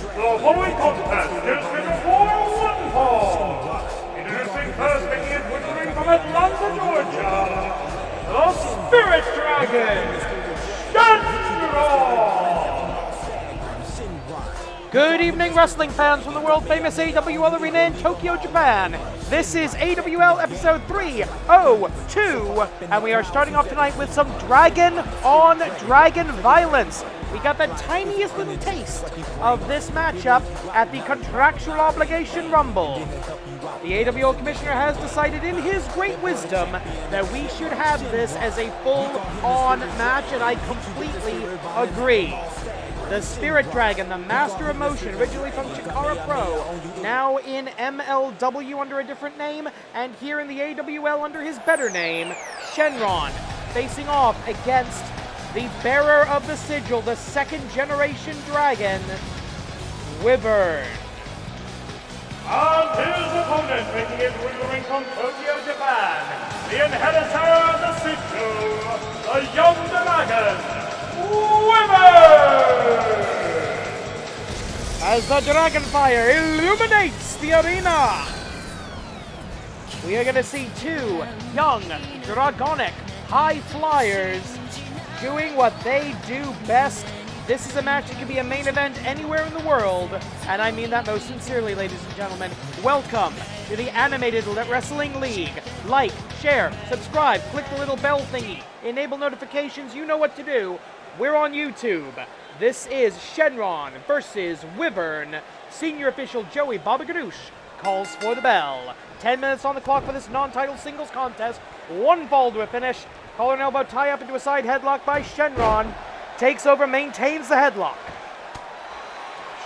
The following contest is scheduled for one fall. Introducing first, making his way to the ring from Atlanta, Georgia, the Spirit Dragon, Shynron! Good evening, wrestling fans from the world-famous AWL Arena in Tokyo, Japan. This is AWL Episode 302, and we are starting off tonight with some dragon-on-dragon violence. We got the tiniest little taste of this matchup at the Contractual Obligation Rumble. The AWL Commissioner has decided in his great wisdom that we should have this as a full-on match, and I completely agree. The Spirit Dragon, the Master of Motion, originally from Chikara Pro, now in MLW under a different name, and here in the AWL under his better name, Shynron, facing off against the bearer of the sigil, the second-generation dragon, Wyvern. And his opponent, making his way to the ring from Tokyo, Japan, the inheritor of the sigil, the young dragon, Wyvern! As the dragon fire illuminates the arena, we are going to see two young dragonic high flyers doing what they do best. This is a match that can be a main event anywhere in the world, and I mean that most sincerely, ladies and gentlemen. Welcome to the Animated Wrestling League. Like, share, subscribe, click the little bell thingy, enable notifications, you know what to do. We're on YouTube. This is Shynron versus Wyvern. Senior official Joey Babaganoush calls for the bell. 10 minutes on the clock for this non-title singles contest. One fall to a finish. Collar and elbow tie up into a side headlock by Shynron. Takes over, maintains the headlock.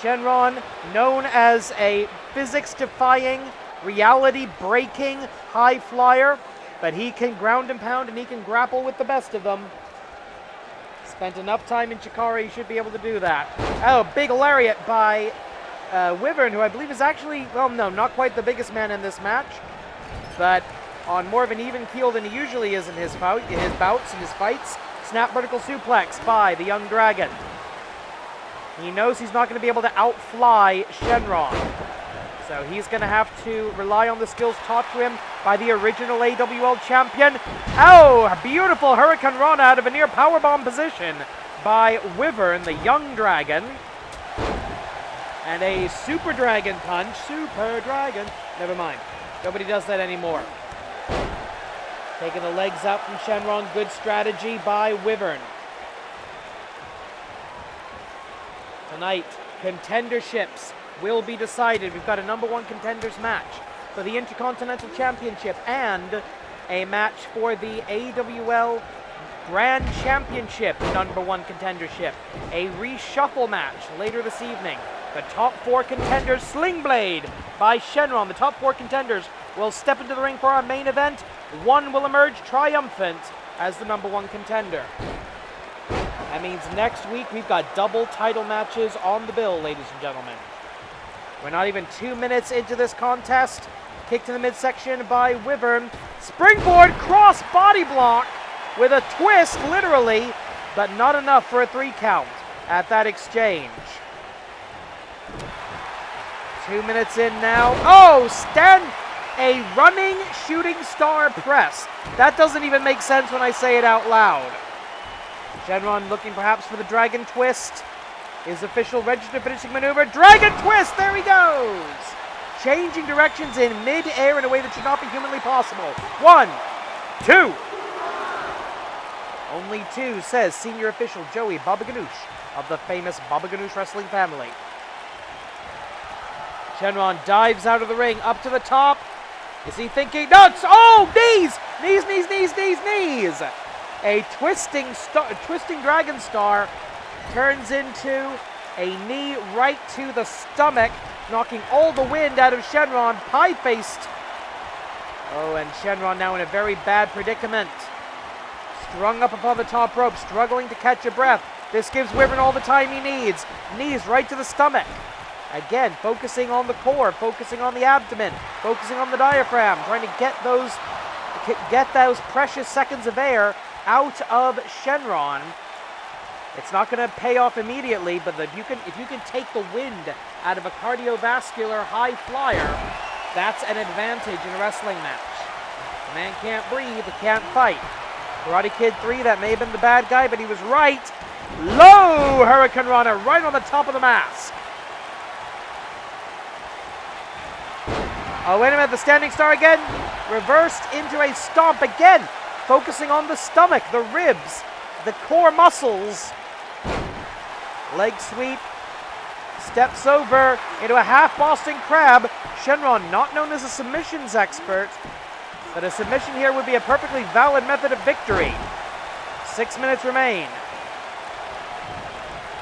Shynron, known as a physics-defying, reality-breaking high flyer, but he can ground and pound and he can grapple with the best of them. Spent enough time in Chikara, he should be able to do that. Oh, big lariat by Wyvern, who I believe is actually, well, no, not quite the biggest man in this match, but on more of an even keel than he usually is in his bouts and his fights. Snap vertical suplex by the young dragon. He knows he's not going to be able to outfly Shynron, so he's going to have to rely on the skills taught to him by the original AWL champion. Oh, a beautiful Hurricane Rana out of a near powerbomb position by Wyvern, the young dragon. And a Super Dragon punch. Super Dragon. Never mind. Nobody does that anymore. Taking the legs out from Shynron. Good strategy by Wyvern. Tonight, contenderships will be decided. We've got a number one contenders match for the Intercontinental Championship and a match for the AWL Grand Championship number one contendership. A reshuffle match later this evening. The top four contenders, Sling Blade by Shynron. The top four contenders will step into the ring for our main event. One will emerge triumphant as the number one contender. That means next week we've got double title matches on the bill, ladies and gentlemen. We're not even 2 minutes into this contest. Kicked in the midsection by Wyvern. Springboard cross body block with a twist, literally, but not enough for a 3 count at that exchange. 2 minutes in now. Oh, a running shooting star press. That doesn't even make sense when I say it out loud. Shynron looking perhaps for the dragon twist. His official registered finishing maneuver. Dragon twist! There he goes! Changing directions in mid-air in a way that should not be humanly possible. 1, 2. Only 2, says senior official Joey Babaganoush of the famous Babaganoush wrestling family. Shynron dives out of the ring, up to the top. Is he thinking? No, oh, knees! Knees, knees, knees, knees, knees! A twisting dragon star turns into a knee right to the stomach, knocking all the wind out of Shynron, pie-faced. Oh, and Shynron now in a very bad predicament. Strung up above the top rope, struggling to catch a breath. This gives Wyvern all the time he needs. Knees right to the stomach. Again, focusing on the core, focusing on the abdomen, focusing on the diaphragm, trying to get those precious seconds of air out of Shynron. It's not going to pay off immediately, but if you can take the wind out of a cardiovascular high flyer, that's an advantage in a wrestling match. The man can't breathe, he can't fight. Karate Kid 3, that may have been the bad guy, but he was right. Low Hurricane Runner right on the top of the mask. Oh, wait a minute, the standing star again. Reversed into a stomp again, focusing on the stomach, the ribs, the core muscles. Leg sweep. Steps over into a half Boston Crab. Shynron, not known as a submissions expert, but a submission here would be a perfectly valid method of victory. 6 minutes remain.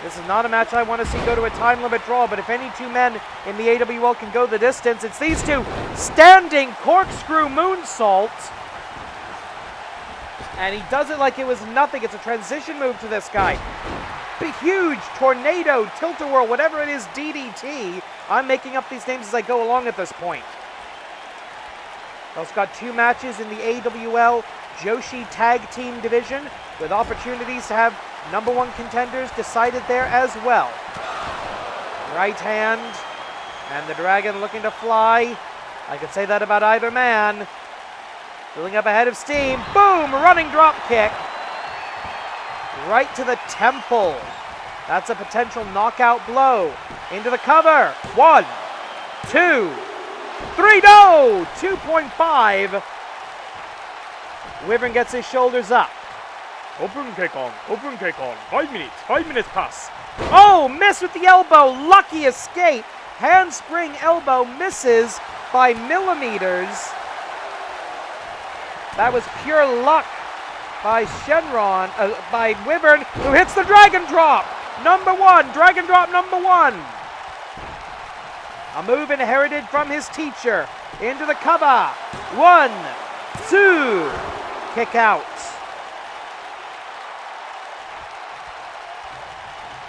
This is not a match I want to see go to a time limit draw, but if any two men in the AWL can go the distance, it's these two. Standing corkscrew moonsault. And he does it like it was nothing. It's a transition move to this guy. Big, huge tornado, tilt-a-whirl, whatever it is, DDT. I'm making up these names as I go along at this point. Also got 2 matches in the AWL Joshi Tag Team Division with opportunities to have #1 contenders decided there as well. Right hand, and the Dragon looking to fly. I could say that about either man. Filling up a head of steam. Boom! Running drop kick. Right to the temple. That's a potential knockout blow. Into the cover. 1, 2, 3. No! 2.5. Wyvern gets his shoulders up. Open kick on. 5 minutes pass. Oh, miss with the elbow. Lucky escape. Handspring elbow misses by millimeters. That was pure luck by Shynron, by Wyvern, who hits the Dragon Drop. #1, Dragon Drop #1. A move inherited from his teacher. Into the cover. 1, 2. Kick out.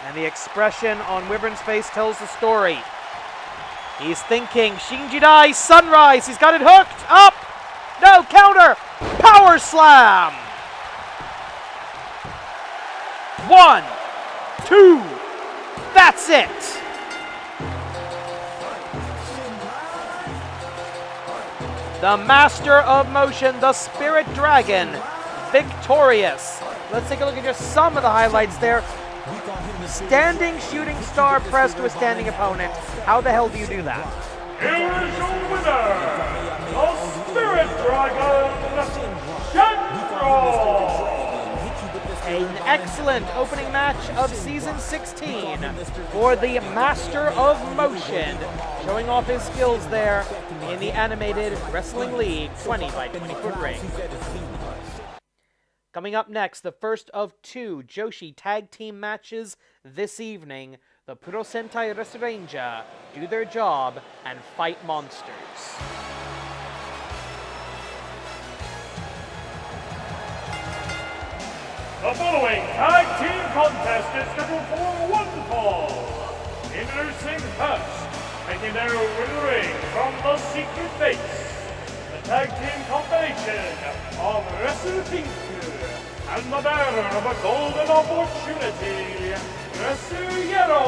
And the expression on Wyvern's face tells the story. He's thinking, Shinjidai Sunrise. He's got it hooked. Up. No, counter. Power slam. 1, 2. That's it. The Master of Motion, the Spirit Dragon, victorious. Let's take a look at just some of the highlights there. Standing shooting star press to a standing opponent. How the hell do you do that? Here is your winner, the Spirit Dragon, Shynron. An excellent opening match of Season 16 for the Master of Motion, showing off his skills there in the animated Wrestling League 20 by 20 foot ring. Coming up next, the first of 2 Joshi tag team matches this evening. The Purosentai Resuranger do their job and fight monsters. The following tag team contest is scheduled for one fall. Introducing first, making their way to the ring from the secret base, the tag team combination of Resuranger and the bearer of a golden opportunity, Resuranger.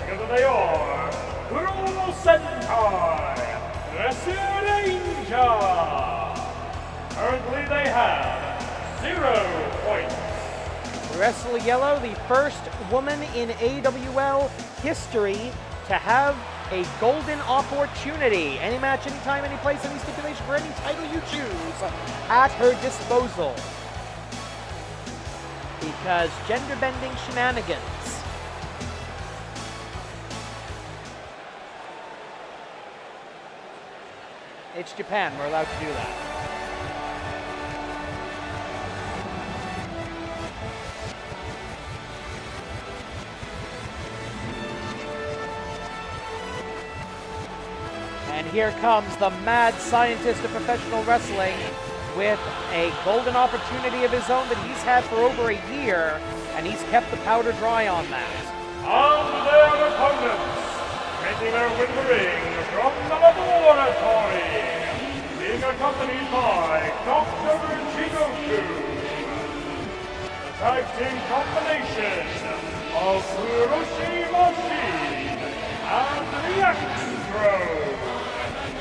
Together they are Purosentai Resuranger. Currently they have 0 points. Wrestle Yellow, the first woman in AWL history to have a golden opportunity. Any match, anytime, any place, any stipulation for any title you choose at her disposal. Because gender-bending shenanigans. It's Japan, we're allowed to do that. And here comes the mad scientist of professional wrestling with a golden opportunity of his own that he's had for over a year, and he's kept the powder dry on that. And their opponents, making their way to the ring from the laboratory, being accompanied by Dr. Chiba. tag team combination of Purosentai and the Astro.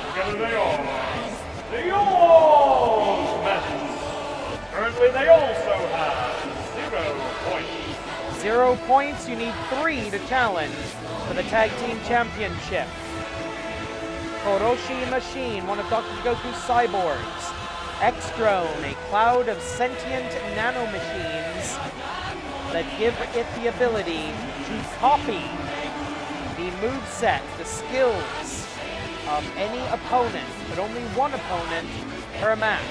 Together they are the Augments. Currently they also have 0 points. 0 points, you need 3 to challenge for the tag team championship. Purosentai Machine, one of Dr. Goku's cyborgs. Extrone, a cloud of sentient nanomachines that give it the ability to copy the moveset, the skills of any opponent, but only one opponent per match.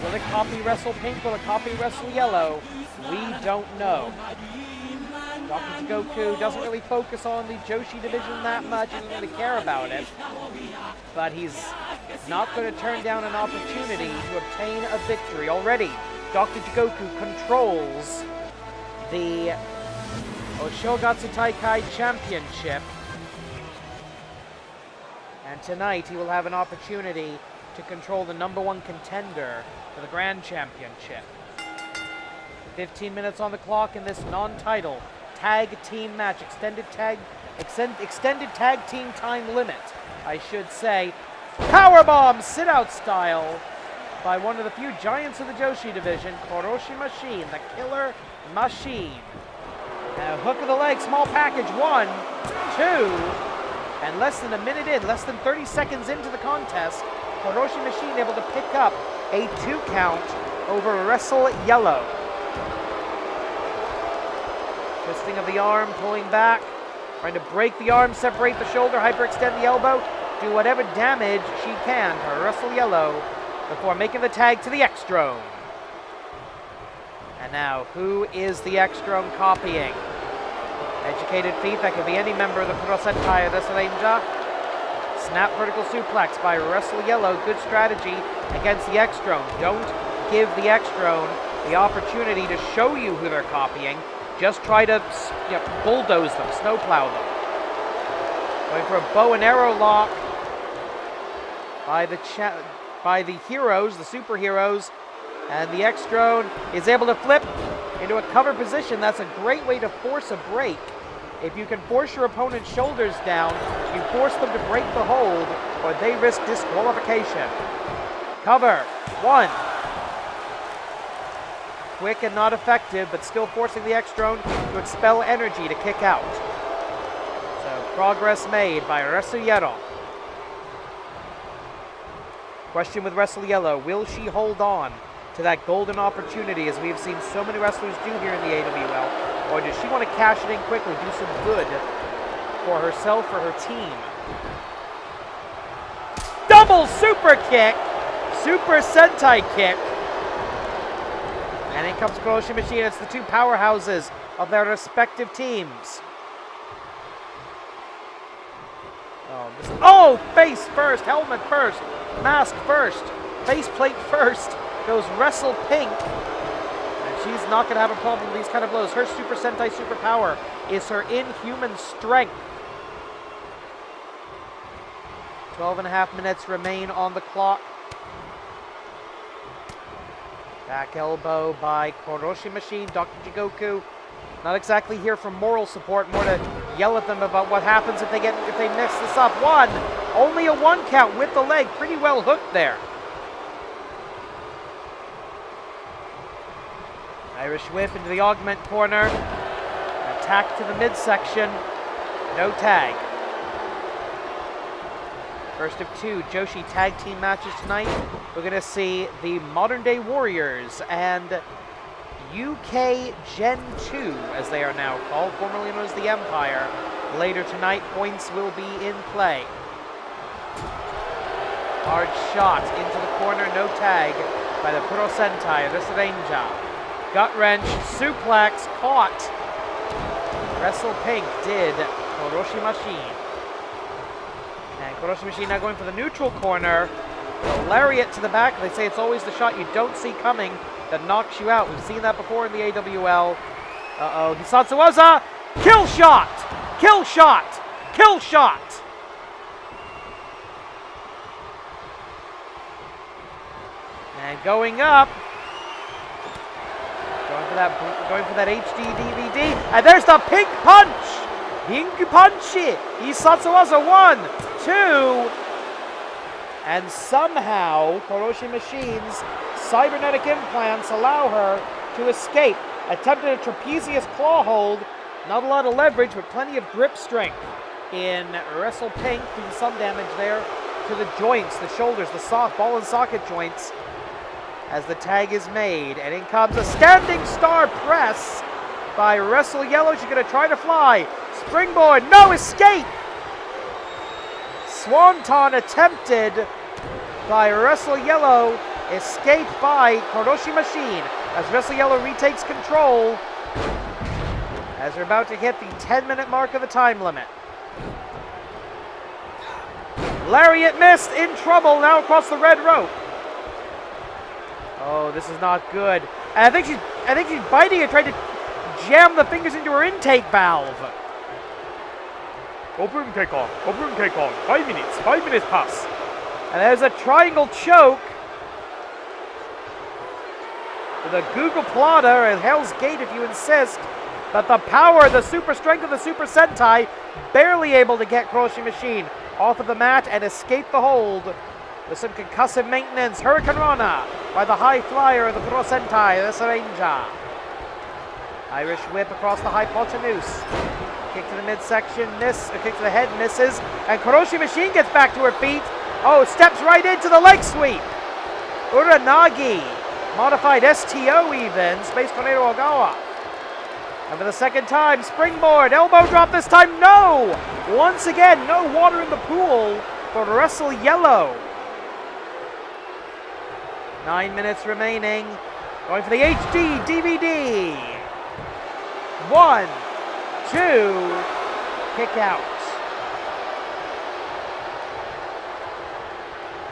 Will it copy Wrestle Pink? Will it copy Wrestle Yellow? We don't know. Dr. Goku doesn't really focus on the Joshi division that much. He doesn't really care about it. But he's not going to turn down an opportunity to obtain a victory. Already, Dr. Goku controls the Oshogatsu Taikai Championship. And tonight he will have an opportunity to control the #1 contender for the Grand Championship. 15 minutes on the clock in this non-title tag team match. Extended tag team time limit, I should say. Powerbomb sit-out style by one of the few giants of the Joshi division, Purosentai Machine, the Killer Machine. Now, hook of the leg, small package, 1, 2, and less than a minute in, less than 30 seconds into the contest, Purosentai Machine able to pick up a 2 count over Wrestle Yellow. Twisting of the arm, pulling back, trying to break the arm, separate the shoulder, hyperextend the elbow, do whatever damage she can to Wrestle Yellow before making the tag to the Extrone. And now, who is the Extrone copying? Educated feet, that could be any member of the Purosentai Resuranger. Snap vertical suplex by Wrestle Yellow, good strategy against the Extrone. Don't give the Extrone the opportunity to show you who they're copying. Just try to bulldoze them, snowplow them. Going for a bow and arrow lock by the heroes, the superheroes, and the Extrone is able to flip into a cover position. That's a great way to force a break. If you can force your opponent's shoulders down, you force them to break the hold, or they risk disqualification. Cover, 1. Quick and not effective, but still forcing the Extrone to expel energy to kick out. So progress made by Wrestle Yellow. Question with Wrestle Yellow, will she hold on to that golden opportunity as we've seen so many wrestlers do here in the AWL? Or does she want to cash it in quickly, do some good for herself, for her team? Double super kick! Super Sentai kick! And in comes Purosentai Machine. It's the two powerhouses of their respective teams. Face first, helmet first, mask first, faceplate first. Goes Wrestle Pink. And she's not going to have a problem with these kind of blows. Her Super Sentai superpower is her inhuman strength. 12.5 minutes remain on the clock. Back elbow by Purosentai Machine. Dr. Goku not exactly here for moral support, more to yell at them about what happens if they mess this up. 1, only a 1 count with the leg, pretty well hooked there. Irish whip into the augment corner. Attack to the midsection. No tag. First of 2 Joshi tag team matches tonight. We're going to see the Modern Day Warriors and UK Gen 2, as they are now called, formerly known as the Empire. Later tonight, points will be in play. Hard shot into the corner, no tag by the Purosentai Resuranger. Gut wrench, suplex, caught. Wrestle Pink did Purosentai Machine. And Purosentai Machine now going for the neutral corner. The lariat to the back. They say it's always the shot you don't see coming that knocks you out. We've seen that before in the AWL. Hisatsuwaza! Kill shot! Kill shot! Kill shot! And going up. Going Going for that HD DVD. And there's the pink punch! Pink punchy! Isatsuwaza 1, 2. And somehow, Koroshi Machine's cybernetic implants allow her to escape. Attempted a trapezius claw hold. Not a lot of leverage, but plenty of grip strength in Wrestle Pink, doing some damage there to the joints, the shoulders, the soft ball and socket joints as the tag is made. And in comes a standing star press by Wrestle Yellow. She's going to try to fly. Springboard, no escape! Swanton attempted by Wrestle Yellow, escaped by Koroshi Machine as Wrestle Yellow retakes control as they're about to hit the 10-minute mark of the time limit. Lariat missed, in trouble now across the red rope. Oh, this is not good. And I think she's biting it, trying to jam the fingers into her intake valve. Open kick on. 5 minutes pass. And there's a triangle choke with a Google Plotter, a Hell's Gate if you insist. But the power, the super strength of the Super Sentai, barely able to get Koroshi Machine off of the mat and escape the hold with some concussive maintenance. Hurricane Rana by the high flyer of the Purosentai, Resuranger. Irish whip across the hypotenuse. Kick to the midsection, miss. A kick to the head, misses. And Koroshi Machine gets back to her feet. Oh, steps right into the leg sweep. Uranagi. Modified STO even. Space Tornado Ogawa. And for the second time, springboard. Elbow drop this time. No! Once again, no water in the pool for Wrestle Yellow. 9 minutes remaining. Going for the HD DVD. 1, 2, kick out.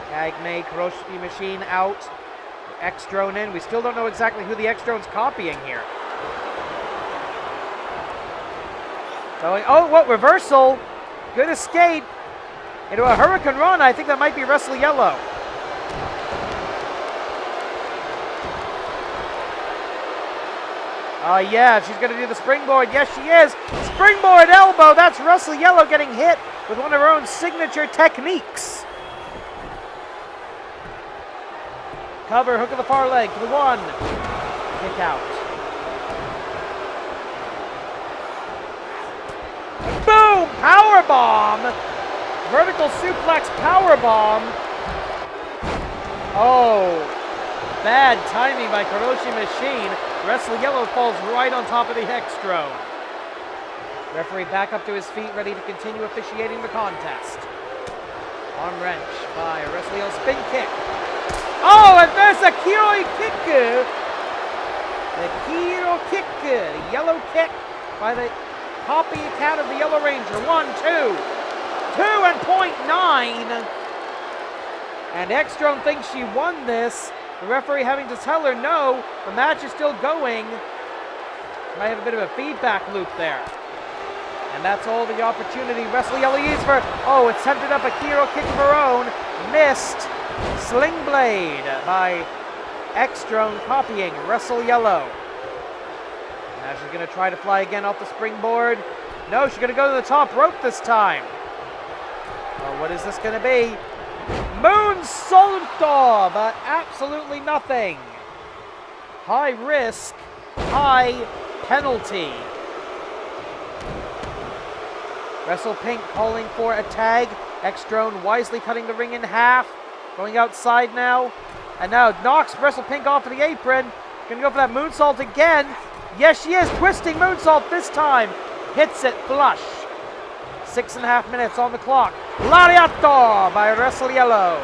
Tag made, Koroshi Machine out. X-Drone in. We still don't know exactly who the X-Drone's copying here. Going, oh, what, reversal. Good escape into a Hurricane Run. I think that might be Wrestle Yellow. Yeah, she's going to do the springboard. Yes, she is. Springboard elbow. That's Wrestle Yellow getting hit with one of her own signature techniques. Cover, hook of the far leg to the 1. Kick out. Boom! Powerbomb! Vertical suplex powerbomb. Oh, bad timing by Koroshi Machine. Wrestle Yellow falls right on top of the X-Drone. Referee back up to his feet, ready to continue officiating the contest. Arm wrench by Wrestle Yellow, spin kick. Oh, and there's a Kiroi kick. The Kiro kick, the yellow kick by the copy account of the Yellow Ranger. 1, 2. 2 and .9. And X-Drone thinks she won this. The referee having to tell her no, the match is still going. Might have a bit of a feedback loop there. And that's all the opportunity Wrestle Yellow used for. Oh, attempted up a Kiro kick of her own. Missed. Sling Blade by X-Drone copying Wrestle Yellow. Now she's going to try to fly again off the springboard. No, she's going to go to the top rope this time. Oh, what is this going to be? Moonsault, but absolutely nothing. High risk, high penalty. Wrestle Pink calling for a tag. X-Drone wisely cutting the ring in half. Going outside now. And now knocks Wrestle Pink off of the apron. Gonna go for that moonsault again. Yes, she is. Twisting moonsault this time. Hits it flush. 6.5 minutes on the clock. Lariato by Wrestle Yellow.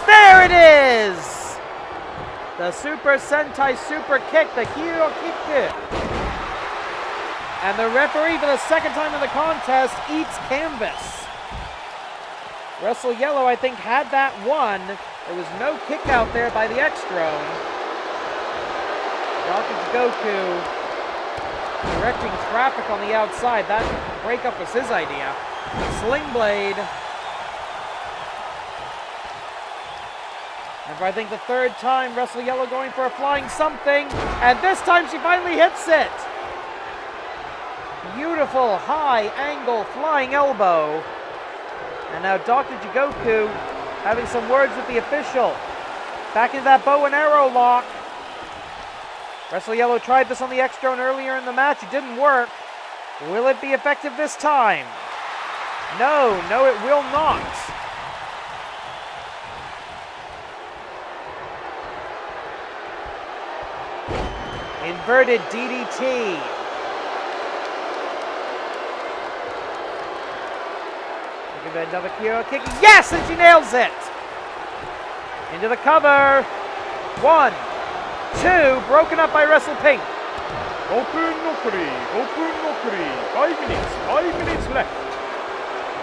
There it is! The Super Sentai Super Kick, the Hero Kick. And the referee for the second time in the contest eats canvas. Wrestle Yellow, I think, had that one. There was no kick out there by the X-Drone. Goku directing traffic on the outside. That breakup was his idea. Sling Blade. And for I think the third time, Wrestle Yellow going for a flying something. And this time she finally hits it. Beautiful high angle flying elbow. And now Dr. Jigoku having some words with the official. Back into that bow and arrow lock. Wrestle Yellow tried this on the X-Drone earlier in the match. It didn't work. Will it be effective this time? No, it will not. Inverted DDT. Give it another Kyo kick. Yes, and she nails it. Into the cover. 1, 2, broken up by Wrestle Pink. Open Nokuri. 5 minutes left.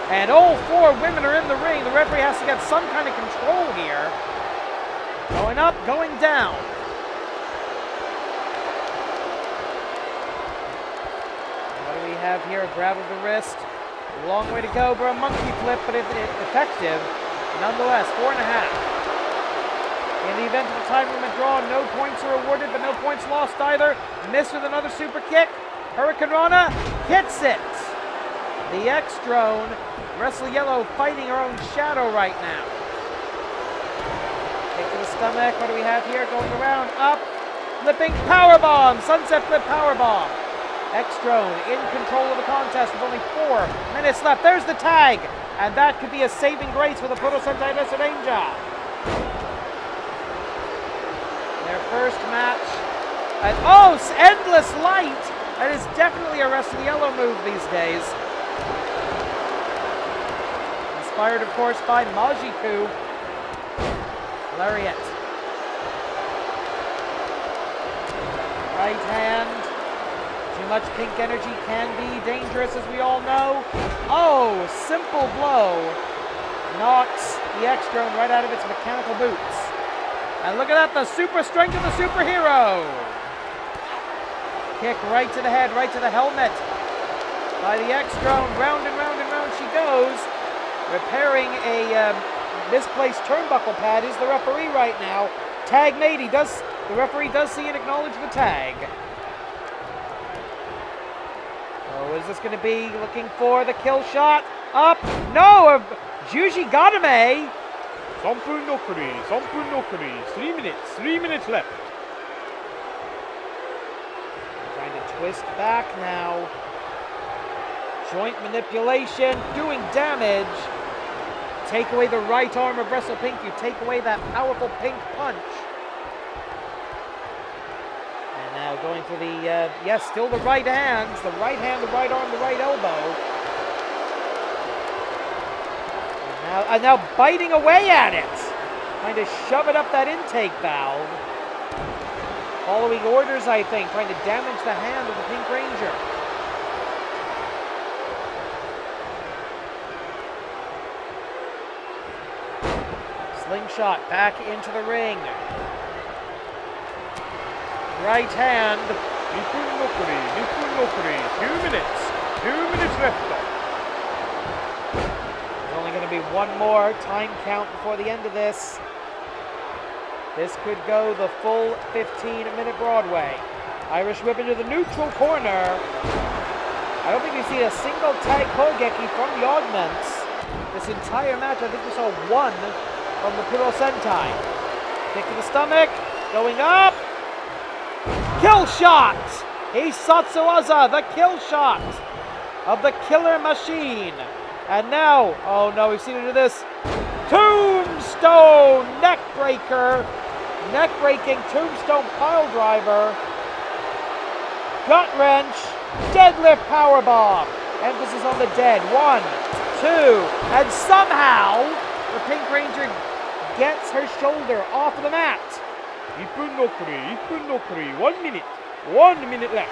And all 4 women are in the ring. The referee has to get some kind of control here. Going up, going down. What do we have here? A grab of the wrist. A long way to go for a monkey flip, but it's effective. Nonetheless, 4.5. In the event of a time limit draw, no points are awarded, but no points lost either. Missed with another super kick. Hurricane Rana hits it. The X-Drone, Wrestle Yellow fighting her own shadow right now. Kick to the stomach. What do we have here? Going around, up, flipping powerbomb. Sunset flip powerbomb. X-Drone in control of the contest with only 4 minutes left. There's the tag. And that could be a saving grace for the Purosentai Resuranger. Their first match. And oh, endless light. That is definitely a Wrestle Yellow move these days. Inspired, of course, by Majiku. Lariat. Right hand. Too much pink energy can be dangerous, as we all know. Oh, simple blow. Knocks the X-Drone right out of its mechanical boots. And look at that, the super strength of the superhero. Kick right to the head, right to the helmet. By the X-Drone, round and round and round she goes. Repairing a misplaced turnbuckle pad is the referee right now. Tag made, the referee does see and acknowledge the tag. Oh, what is this going to be? Looking for the kill shot. Up, no, Juji Gadame. 3分残り。3 minutes left. Trying to twist back now. Joint manipulation, doing damage. Take away the right arm of Wrestle Pink, you take away that powerful pink punch. And now going for the, yes, still the right hands. The right hand, the right arm, the right elbow. And now biting away at it. Trying to shove it up that intake valve. Following orders, I think. Trying to damage the hand of the Pink Ranger. Slingshot back into the ring. Right hand. 2分残り。2 minutes left. There's only going to be one more time count before the end of this. This could go the full 15-minute Broadway. Irish whip into the neutral corner. I don't think we've seen a single tag Kogeki from the Augments. This entire match, I think we saw one from the Purosentai. Kick to the stomach, going up. Kill shot! Hisatsuwaza, the kill shot of the Killer Machine. And now, oh no, we've seen it do this. Tombstone neckbreaker. Neck-breaking tombstone pile driver. Gut wrench. Deadlift powerbomb. Emphasis on the dead. 1, 2, and somehow the Pink Ranger gets her shoulder off of the mat. 1分残り。1 minute left.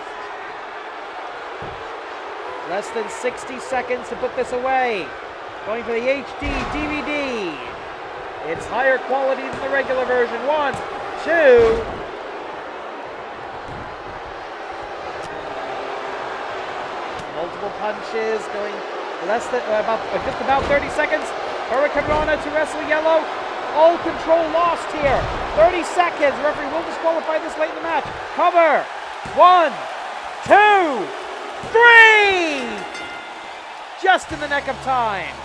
Less than 60 seconds to put this away. Going for the HD DVD. It's higher quality than the regular version. 1, 2. Multiple punches going less than just about 30 seconds. Hurricane Rana to Wrestle Yellow. All control lost here. 30 seconds. Referee will disqualify this late in the match. Cover. 1, 2, 3. Just in the nick of time.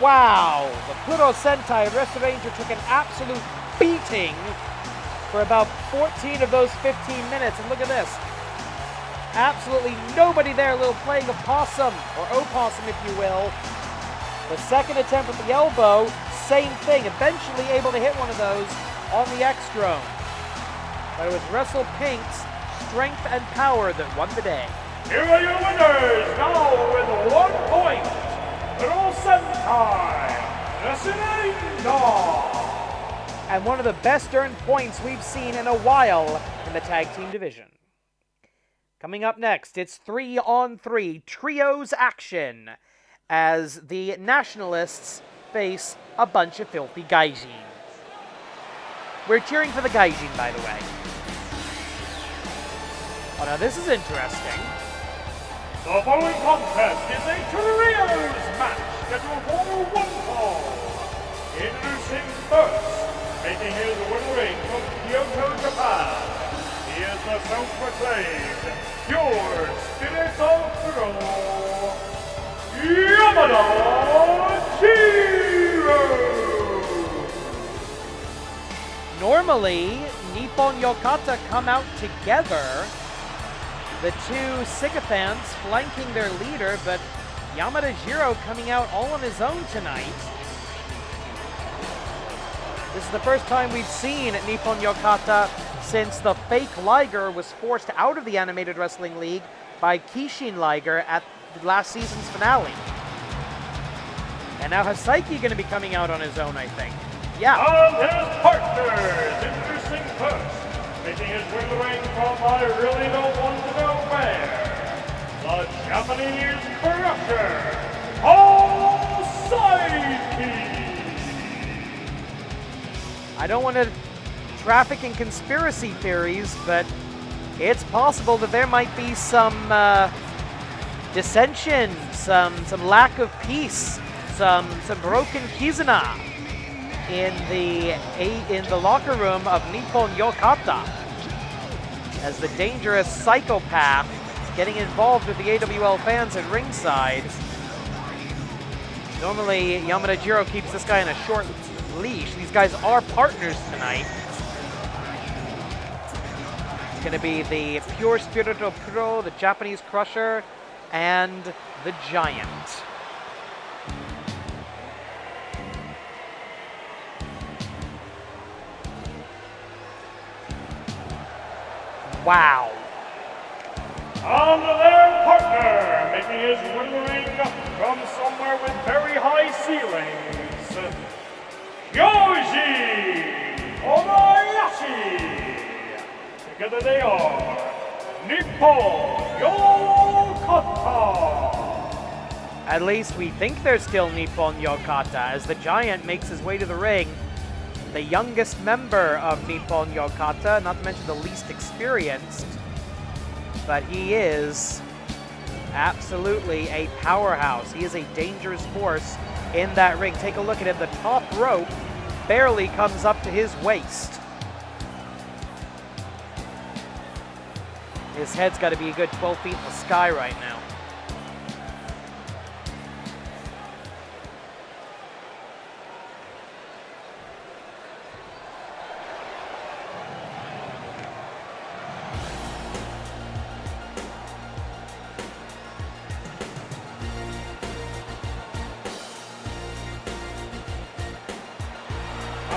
Wow. The Purosentai Resuranger took an absolute beating for about 14 of those 15 minutes. And look at this. Absolutely nobody there. A little playing of possum, or opossum if you will. The second attempt with the elbow, same thing. Eventually able to hit one of those on the X-Drone. But it was Wrestle Pink's strength and power that won the day. Here are your winners, now with 1 point. Purosentai Resuranger. And one of the best earned points we've seen in a while in the tag team division. Coming up next, it's 3-on-3 trios action as the Nationalists face a bunch of filthy Gaijin. We're cheering for the Gaijin, by the way. Oh, now this is interesting. The following contest is a trios match scheduled for 1 fall. Introducing first, making his winning ring from Kyoto, Japan. He is the self-proclaimed pure spirit of Puro, Chiba. Normally, Nippon Yokata come out together, the two sycophants flanking their leader, but Yamada Jiro coming out all on his own tonight. This is the first time we've seen Nippon Yokata since the fake Liger was forced out of the Animated Wrestling League by Kishin Liger at last season's finale. And now Hasaiki going to be coming out on his own, I think. Yeah. And his partners, introducing first, making his way to the ring from I really don't want to know where, the Japanese Crusher, Hasaiki. I don't want to traffic in conspiracy theories, but it's possible that there might be some dissension, some lack of peace, some broken kizuna in the locker room of Nippon Yokata, as the dangerous psychopath getting involved with the AWL fans at ringside. Normally, Yamada Jiro keeps this guy in a short leash. These guys are partners tonight. It's going to be the Pure Spirit of Puro, the Japanese Crusher, and the Giant. Wow. On their partner, making his way to the ring from somewhere with very high ceilings, Yoji Obayashi. Together they are Nippon Yokata. At least we think they're still Nippon Yokata, as the Giant makes his way to the ring. The youngest member of Nippon Yokata, not to mention the least experienced, but he is absolutely a powerhouse. He is a dangerous force in that ring. Take a look at him. The top rope barely comes up to his waist. His head's got to be a good 12 feet in the sky right now.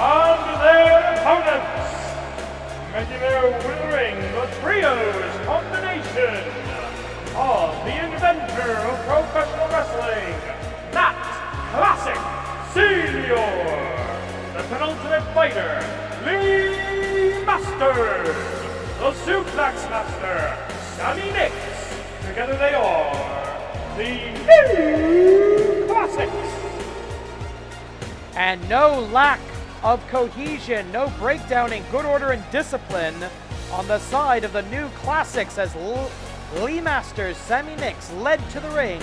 And their opponents, making their way to the ring, the trios combination of the inventor of professional wrestling, that classic Senior, the penultimate fighter, Lee Masters, the suplex master, Sammy Nix. Together they are the New Classics. And no lack of cohesion, no breakdown in good order and discipline on the side of the New Classics, as Lee Masters, Sammy Nix, led to the ring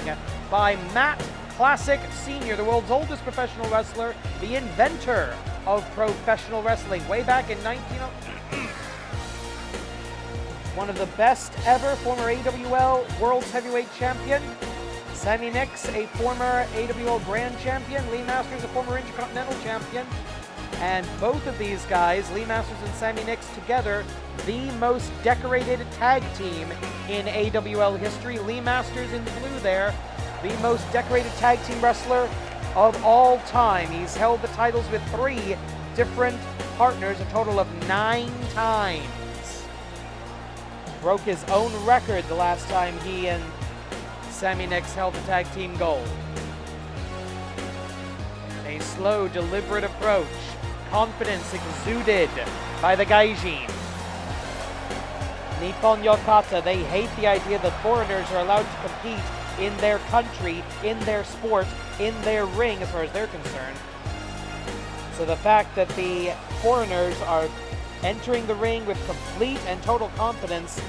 by Matt Classic Sr., the world's oldest professional wrestler, the inventor of professional wrestling, way back in 1900. One of the best ever, former AWL World's Heavyweight Champion. Sammy Nix, a former AWL Grand Champion. Lee Masters, a former Intercontinental Champion. And both of these guys, Lee Masters and Sammy Nix together, the most decorated tag team in AWL history. Lee Masters in blue there, the most decorated tag team wrestler of all time. He's held the titles with 3 different partners, a total of 9 times. Broke his own record the last time he and Sammy Nix held the tag team gold. A slow, deliberate approach. Confidence exuded by the Gaijin. Nippon Yokata, they hate the idea that foreigners are allowed to compete in their country, in their sport, in their ring, as far as they're concerned. So the fact that the foreigners are entering the ring with complete and total confidence,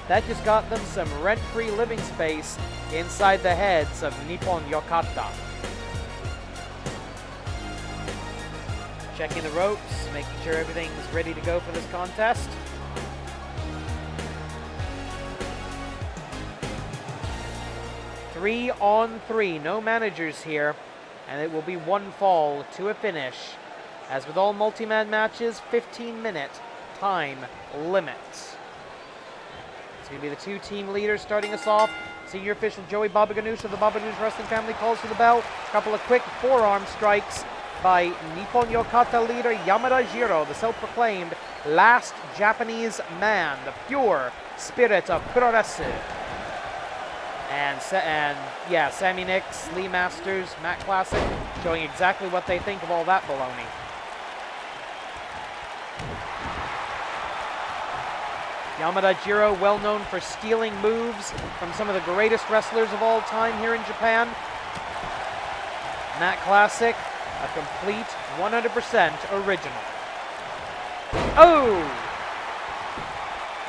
that just got them some rent-free living space inside the heads of Nippon Yokata. Checking the ropes, making sure everything's ready to go for this contest. Three on 3, no managers here, and it will be 1 fall to a finish. As with all multi-man matches, 15-minute time limit. It's going to be the 2 team leaders starting us off. Senior official Joey Baba Ganoush of the Baba Ganoush Wrestling family calls for the bell. A couple of quick forearm strikes by Nippon Yokata leader Yamada Jiro, the self-proclaimed last Japanese man, the pure spirit of Puroresu. And yeah, Sammy Nix, Lee Masters, Matt Classic, showing exactly what they think of all that baloney. Yamada Jiro, well known for stealing moves from some of the greatest wrestlers of all time here in Japan. Matt Classic, a complete 100% original. Oh!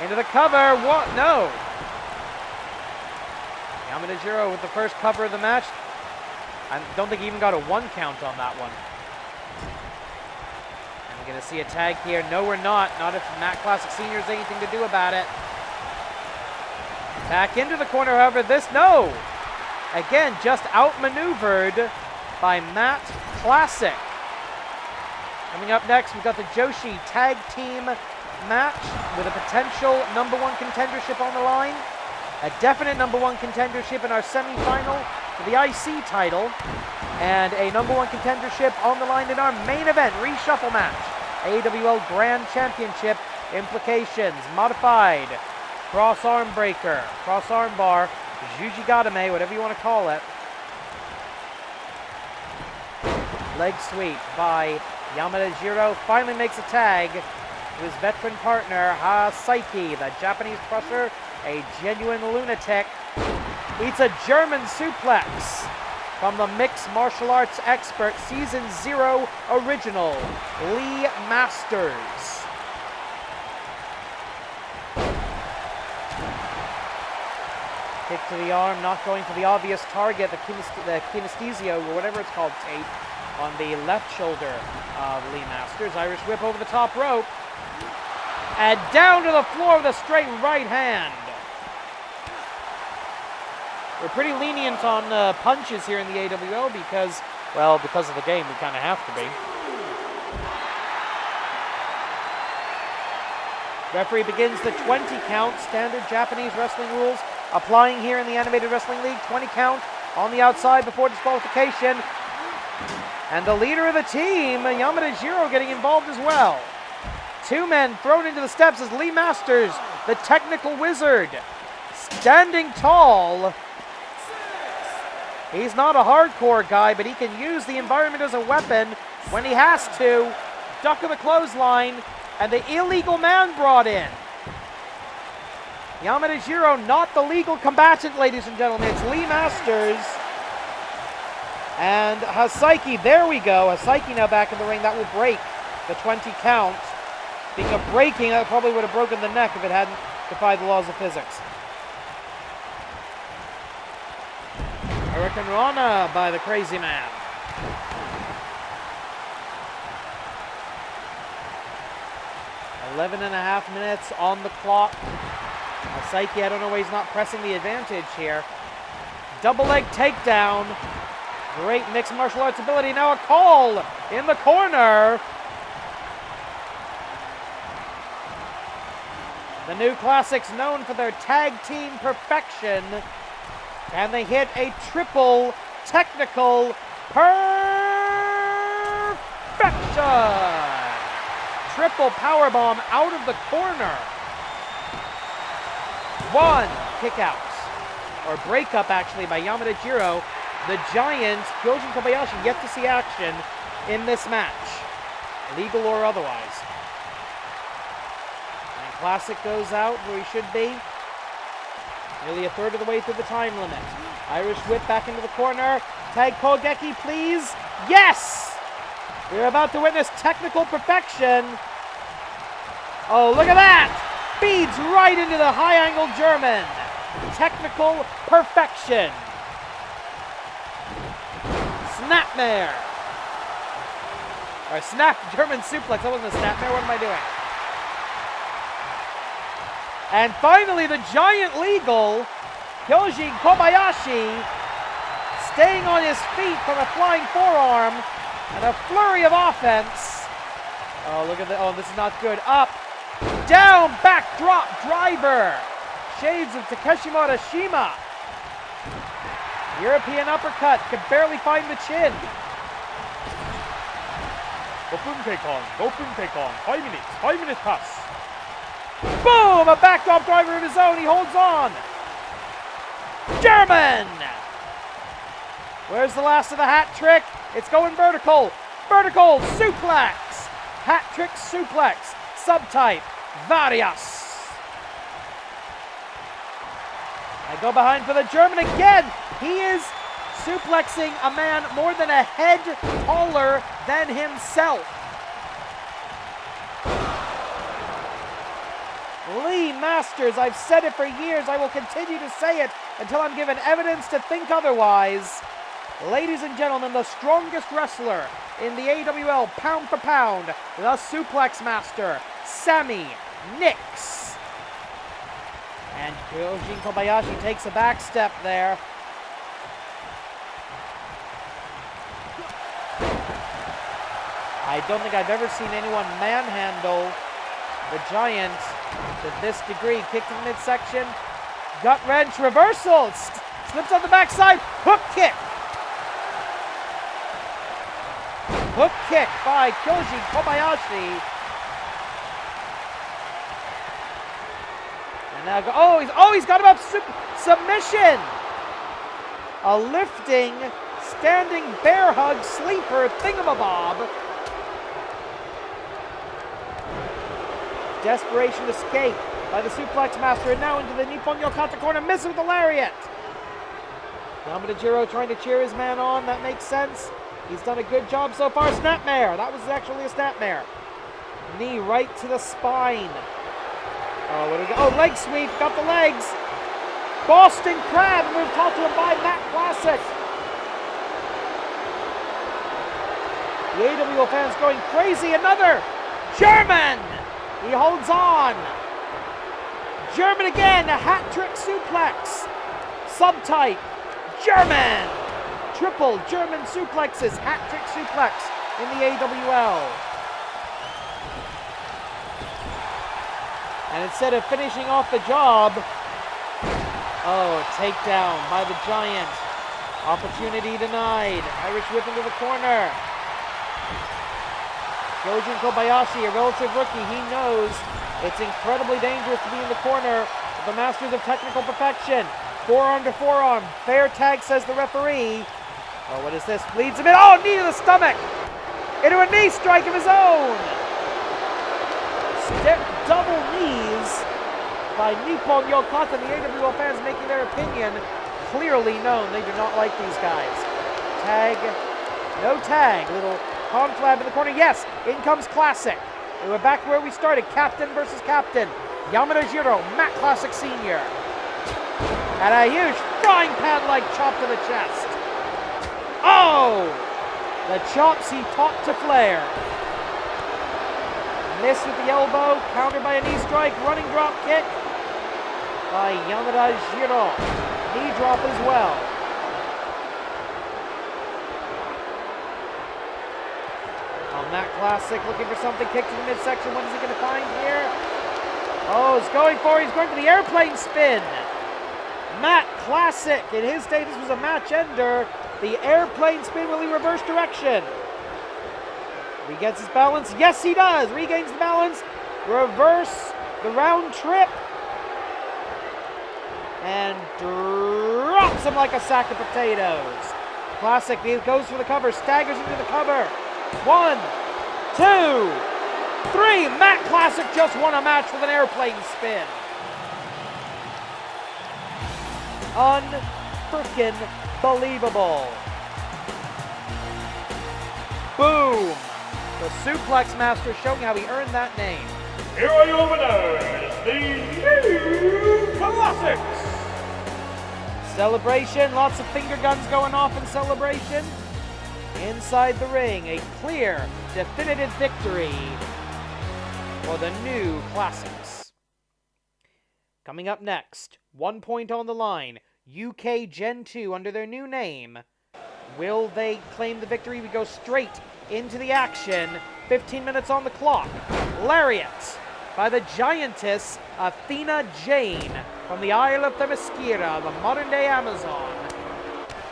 Into the cover. What? No. Yamada Jiro with the first cover of the match. I don't think he even got a 1 count on that one. And we're going to see a tag here. No, we're not. Not if Matt Classic Sr. has anything to do about it. Back into the corner, however, no! Again, just outmaneuvered by Matt Classic. Coming up next, we've got the Joshi Tag Team match with a potential #1 contendership on the line. A definite #1 contendership in our semi-final for the IC title. And a #1 contendership on the line in our main event reshuffle match. AWL Grand Championship implications. Modified. Cross arm breaker. Cross arm bar. Jujigatame, whatever you want to call it. Leg sweep by Yamada Jiro. Finally makes a tag to his veteran partner, Hasaiki, the Japanese crusher, a genuine lunatic. Eats a German suplex from the mixed martial arts expert, Season 0 original, Lee Masters. Kick to the arm, not going for the obvious target, the kinesthesio, or whatever it's called, tape, on the left shoulder of Lee Masters. Irish whip over the top rope. And down to the floor with a straight right hand. We're pretty lenient on punches here in the AWL because of the game, we kind of have to be. Referee begins the 20 count, standard Japanese wrestling rules applying here in the Animated Wrestling League. 20 count on the outside before disqualification. And the leader of the team, Yamada Jiro, getting involved as well. 2 men thrown into the steps as Lee Masters, the technical wizard, standing tall. He's not a hardcore guy, but he can use the environment as a weapon when he has to. Duck of the clothesline, and the illegal man brought in. Yamada Jiro, not the legal combatant, ladies and gentlemen. It's Lee Masters. And Hasaiki, there we go. Hasaiki now back in the ring. That will break the 20 count. Speaking of breaking, that probably would have broken the neck if it hadn't defied the laws of physics. A Hurricane Rana by the Crazy Man. .11 and a half minutes on the clock. Psyche, I don't know why he's not pressing the advantage here. Double leg takedown. Great mixed martial arts ability. Now a call in the corner. The new classics known for their tag team perfection. And they hit a triple technical perfection. Triple powerbomb out of the corner. One kick out, or breakup actually, by Yamada Jiro. The Giant, Kyojin Kobayashi, yet to see action in this match, legal or otherwise. And Classic goes out where he should be. Nearly a third of the way through the time limit. Irish whip back into the corner. Tag Kogeki, please. Yes! We're about to witness technical perfection. Oh, look at that! Feeds right into the high-angle German. Technical perfection. Snapmare. Or snap German suplex. That wasn't a snapmare. What am I doing? And finally, the Giant Legal, Kyojin Kobayashi, staying on his feet from a flying forearm, and a flurry of offense. Oh, look at that. Oh, this is not good. Up, down, backdrop driver. Shades of Takeshi Morishima. European uppercut, could barely find the chin. Gopun take on. 5 minutes pass. Boom! A backdrop driver of his own. He holds on. German! Where's the last of the hat trick? It's going vertical. Vertical suplex. Hat trick suplex. Subtype varias. I go behind for the German again. He is suplexing a man more than a head taller than himself. Lee Masters, I've said it for years. I will continue to say it until I'm given evidence to think otherwise. Ladies and gentlemen, the strongest wrestler in the AWL, pound for pound, the suplex master, Sammy Nix. And Kyojin Kobayashi takes a back step there. I don't think I've ever seen anyone manhandle the Giant to this degree. Kick to the midsection. Gut wrench reversal. Slips on the backside. Hook kick. Hook kick by Kyojin Kobayashi. And now he's got him up. Submission. A lifting, standing bear hug sleeper thingamabob. Desperation escape by the suplex master, and now into the Nippon Yokata corner, missing with the lariat. Yamada Jiro trying to cheer his man on. That makes sense. He's done a good job so far. Snapmare. That was actually a snapmare. Knee right to the spine. Oh, what do we got? Oh, leg sweep. Got the legs. Boston Crab. Move taught to him by Matt Classic. The AWL fans going crazy. Another German. He holds on. German again, a hat trick suplex. Subtype, German. Triple German suplexes, hat trick suplex in the AWL. And instead of finishing off the job, takedown by the Giant. Opportunity denied. Irish whip into the corner. Kyojin Kobayashi, a relative rookie, he knows it's incredibly dangerous to be in the corner of the Masters of Technical Perfection. Forearm to forearm. Fair tag, says the referee. Oh, what is this? Bleeds him in. Oh, knee to the stomach. Into a knee strike of his own. Step double knees by Nippon Yokata. The AWL fans making their opinion clearly known. They do not like these guys. Tag. No tag. Little conflab in the corner. Yes, in comes Classic. And we're back where we started. Captain versus Captain. Yamada Jiro, Matt Classic Sr. And a huge frying pan-like chop to the chest. Oh! The chops he taught to Flair. Missed with the elbow, countered by a knee strike, running drop kick by Yamada Jiro. Knee drop as well. Matt Classic looking for something, kick to the midsection. What is he going to find here? Oh, he's going for the airplane spin. Matt Classic, in his day, this was a match ender. The airplane spin, will he reverse direction? Regets his balance. Yes, he does. Regains the balance. Reverse the round trip. And drops him like a sack of potatoes. Classic goes for the cover, staggers into the cover. 1, 2, 3. Matt Classic just won a match with an airplane spin. Unfreaking believable. Boom. The Suplex Master showing how he earned that name. Here are your winners, the New Classics. Celebration, lots of finger guns going off in celebration. Inside the ring, a clear, definitive victory for the New Classics. Coming up next, 1 point on the line, UK Gen 2 under their new name. Will they claim the victory? We go straight into the action. 15 minutes on the clock. Lariat by the giantess Athena Jane from the Isle of Themyscira, the modern-day Amazon.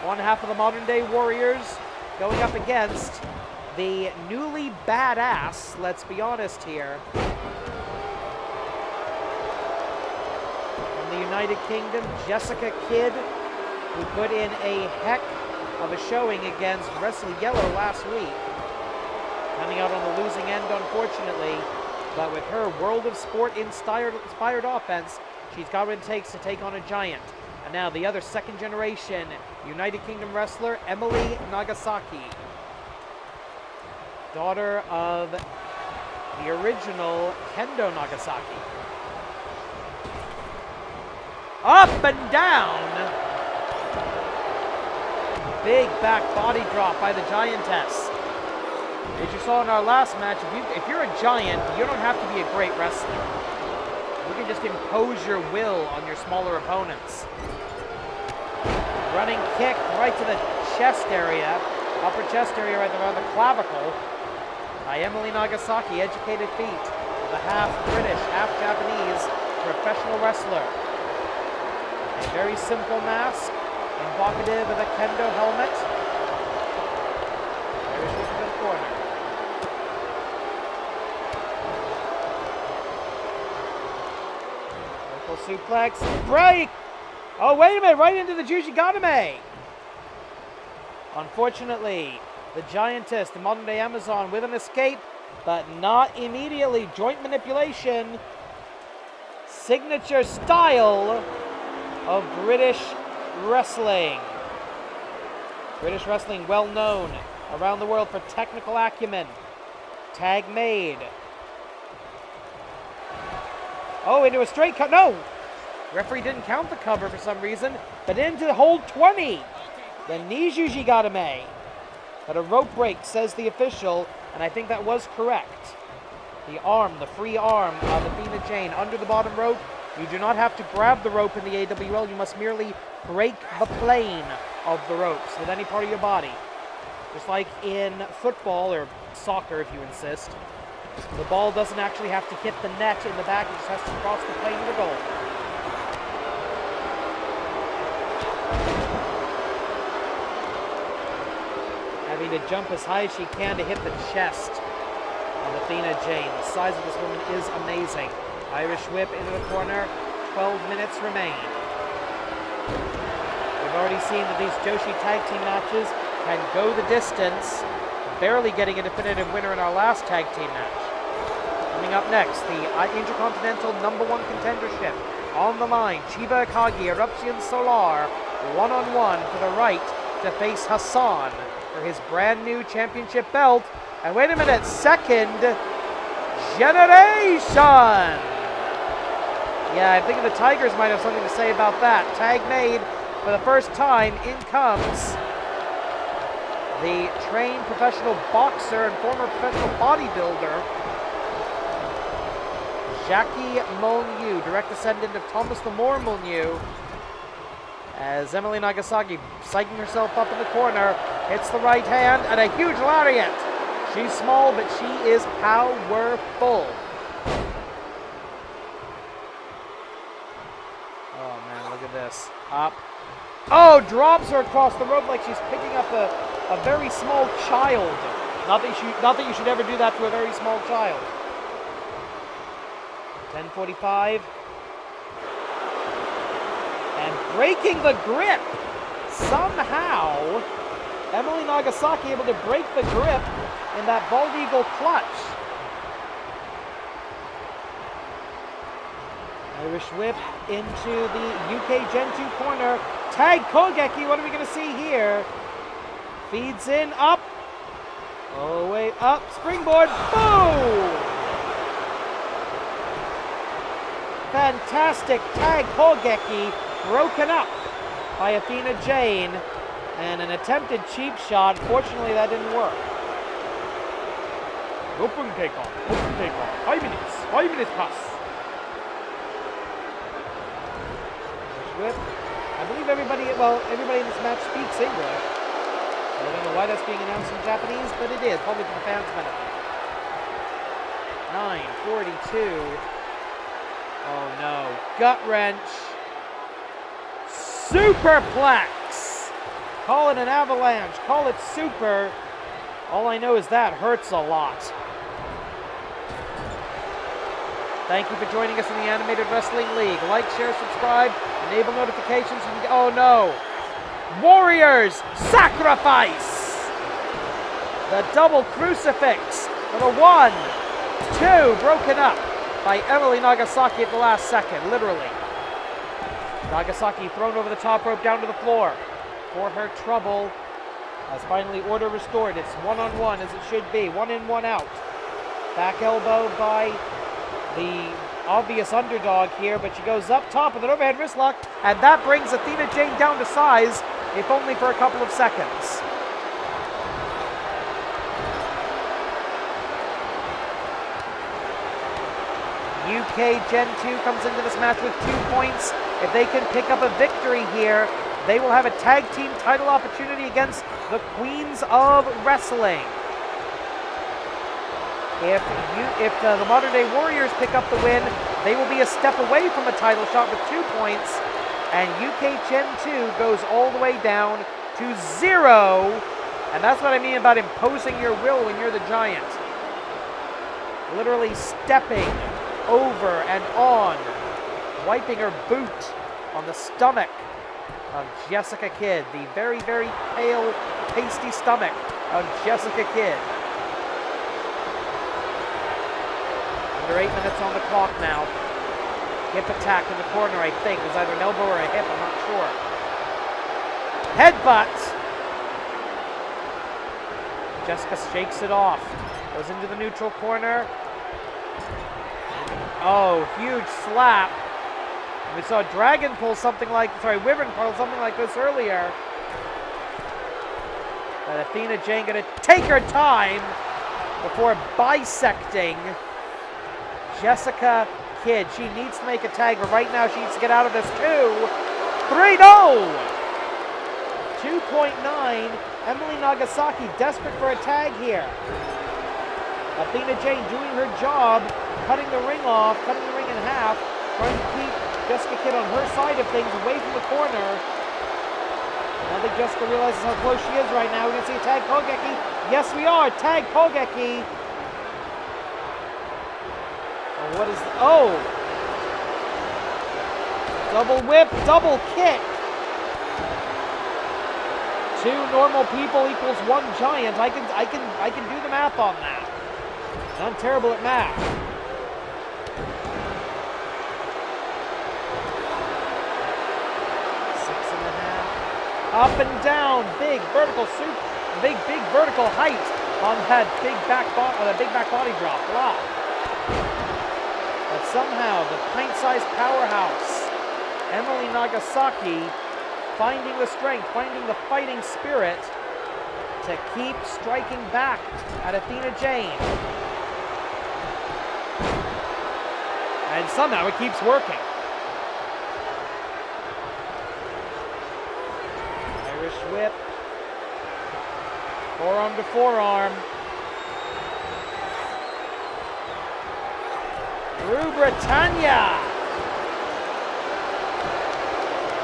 One half of the modern-day Warriors going up against the newly badass, let's be honest here, from the United Kingdom, Jessica Kidd, who put in a heck of a showing against Wrestle Yellow last week. Coming out on the losing end, unfortunately, but with her World of Sport inspired offense, she's got what it takes to take on a giant. And now the other second generation United Kingdom wrestler, Emily Nagasaki. Daughter of the original Kendo Nagasaki. Up and down. Big back body drop by the giantess. As you saw in our last match, if you're a giant, you don't have to be a great wrestler. You can just impose your will on your smaller opponents. Running kick right to the chest area, upper chest area right around the clavicle by Emily Nagasaki, educated feet of a half British, half Japanese professional wrestler. A very simple mask, evocative of a kendo helmet. There's looking to the corner. Local suplex, break! Oh, wait a minute, right into the Jujigatame! Unfortunately, the giantess, the modern-day Amazon, with an escape, but not immediately. Joint manipulation. Signature style of British wrestling. British wrestling, well known around the world for technical acumen. Tag made. Oh, into a straight cut. No! Referee didn't count the cover for some reason, but into hold 20. The knee Jujigatame. But a rope break, says the official, and I think that was correct. The arm, the free arm of Athena Jane under the bottom rope. You do not have to grab the rope in the AWL. You must merely break the plane of the ropes with any part of your body. Just like in football, or soccer if you insist. The ball doesn't actually have to hit the net in the back. It just has to cross the plane of the goal. Having to jump as high as she can to hit the chest of Athena Jane. The size of this woman is amazing. Irish whip into the corner. 12 minutes remain. We've already seen that these Joshi tag team matches can go the distance, barely getting a definitive winner in our last tag team match. Coming up next, the Intercontinental #1 contendership. On the line, Chiba Akagi, Erupcion Solar, one-on-one to the right to face Hassan for his brand new championship belt. And wait a minute, second generation! Yeah, I think the Tigers might have something to say about that. Tag made for the first time. In comes the trained professional boxer and former professional bodybuilder, Jackie Molyneux, direct descendant of Thomas Lamore Molyneux, as Emily Nagasaki, psyching herself up in the corner, hits the right hand, and a huge lariat. She's small, but she is powerful. Oh man, look at this. Up. Oh, drops her across the rope like she's picking up a very small child. Not that you should ever do that to a very small child. 10:45. And breaking the grip. Somehow, Emily Nagasaki able to break the grip in that bald eagle clutch. Irish whip into the UK Gen 2 corner. Tag Kogeki, what are we going to see here? Feeds in, up. Oh, wait, up, springboard, boom! Fantastic tag Kogeki, broken up by Athena Jane. And an attempted cheap shot. Fortunately, that didn't work. Open takeoff, open takeoff. 5 minutes pass. Whip. I believe everybody in this match speaks English. So I don't know why that's being announced in Japanese, but it is, probably for the fans' benefit. 9:42. Oh no. Gut wrench. Superplex. Call it an avalanche. Call it super. All I know is that hurts a lot. Thank you for joining us in the Animated Wrestling League. Like, share, subscribe, enable notifications. Oh no! Warriors sacrifice! The double crucifix for the 1, 2, broken up by Emily Nagasaki at the last second, literally. Nagasaki thrown over the top rope down to the floor. For her trouble, as finally order restored. It's 1-on-1 as it should be. 1 in, 1 out. Back elbow by the obvious underdog here, but she goes up top with an overhead wrist lock, and that brings Athena Jane down to size, if only for a couple of seconds. UK Gen 2 comes into this match with 2 points. If they can pick up a victory here, they will have a tag team title opportunity against the Queens of Wrestling. If the Modern Day Warriors pick up the win, they will be a step away from a title shot with 2 points, and UK Gen 2 goes all the way down to 0, and that's what I mean about imposing your will when you're the giant. Literally stepping over and on, wiping her boot on the stomach of Jessica Kidd, the very, very pale, pasty stomach of Jessica Kidd. Under 8 minutes on the clock now. Hip attack in the corner, I think. It was either an elbow or a hip, I'm not sure. Headbutt! Jessica shakes it off. Goes into the neutral corner. Oh, huge slap. We saw Wyvern pull something like this earlier. But Athena Jane gonna take her time before bisecting Jessica Kidd. She needs to make a tag, but right now she needs to get out of this. 2-3, no! 2.9, Emily Nagasaki desperate for a tag here. Athena Jane doing her job, cutting the ring in half, trying to keep Jessica Kidd on her side of things, away from the corner. I think Jessica realizes how close she is right now. We're going to see a tag Kogeki. Yes, we are. Tag Kogeki. Oh, what is the... Oh! Double whip, double kick. 2 normal people equals 1 giant. I can do the math on that. I'm terrible at math. 6.5. Up and down, big vertical big vertical height on that big back body drop. Wow. But somehow the pint-sized powerhouse, Emily Nagasaki, finding the strength, finding the fighting spirit to to keep striking back at Athena Jane. And somehow it keeps working. Irish whip. Forearm to forearm. Through Britannia.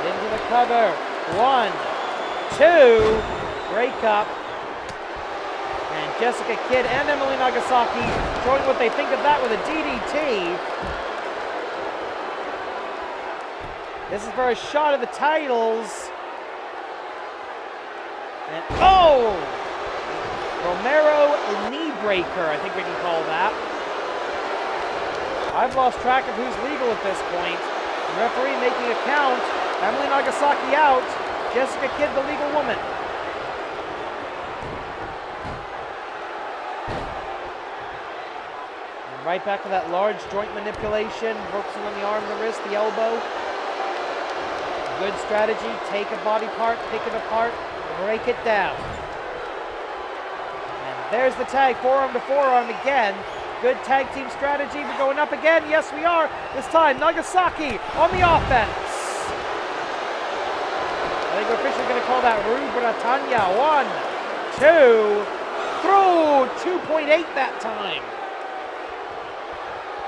Into the cover. 1, 2. Break up. And Jessica Kidd and Emily Nagasaki showing what they think of that with a DDT. This is for a shot at the titles. And oh! Romero knee breaker, I think we can call that. I've lost track of who's legal at this point. The referee making a count. Emily Nagasaki out. Jessica Kidd, the legal woman. And right back to that large joint manipulation, focusing on the arm, the wrist, the elbow. Good strategy. Take a body part, pick it apart, break it down. And there's the tag, forearm to forearm again. Good tag team strategy. We're going up again. Yes, we are. This time, Nagasaki on the offense. I think we're officially going to call that Rue Britannia. 1, 2, through 2.8 that time.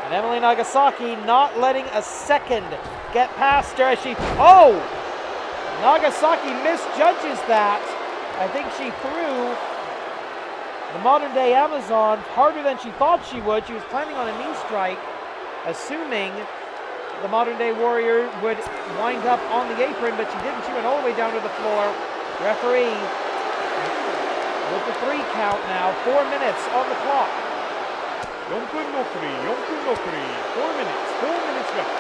And Emily Nagasaki not letting a second get past her as she... Oh! Nagasaki misjudges that. I think she threw the modern-day Amazon harder than she thought she would. She was planning on a knee strike, assuming the modern-day Warrior would wind up on the apron, but she didn't. She went all the way down to the floor. Referee with the 3 count now. 4 minutes on the clock. 4分のフリー、4分のフリー、4 minutes left.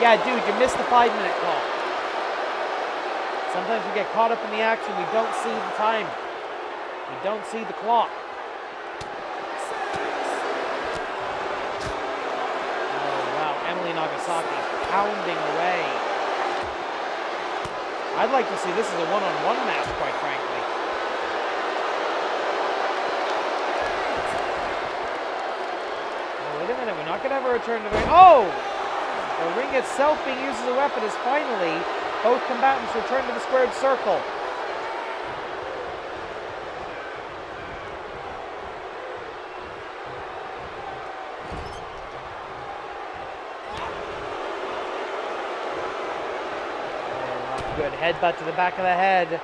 Yeah, dude, you missed the 5-minute call. Sometimes we get caught up in the action. We don't see the time. We don't see the clock. Oh, wow. Emily Nagasaki pounding away. I'd like to see this as a one-on-one match, quite frankly. Oh, wait a minute. We're not going to have a return to the ring. Oh! The ring itself being used as a weapon is finally both combatants return to the squared circle. Good headbutt to the back of the head.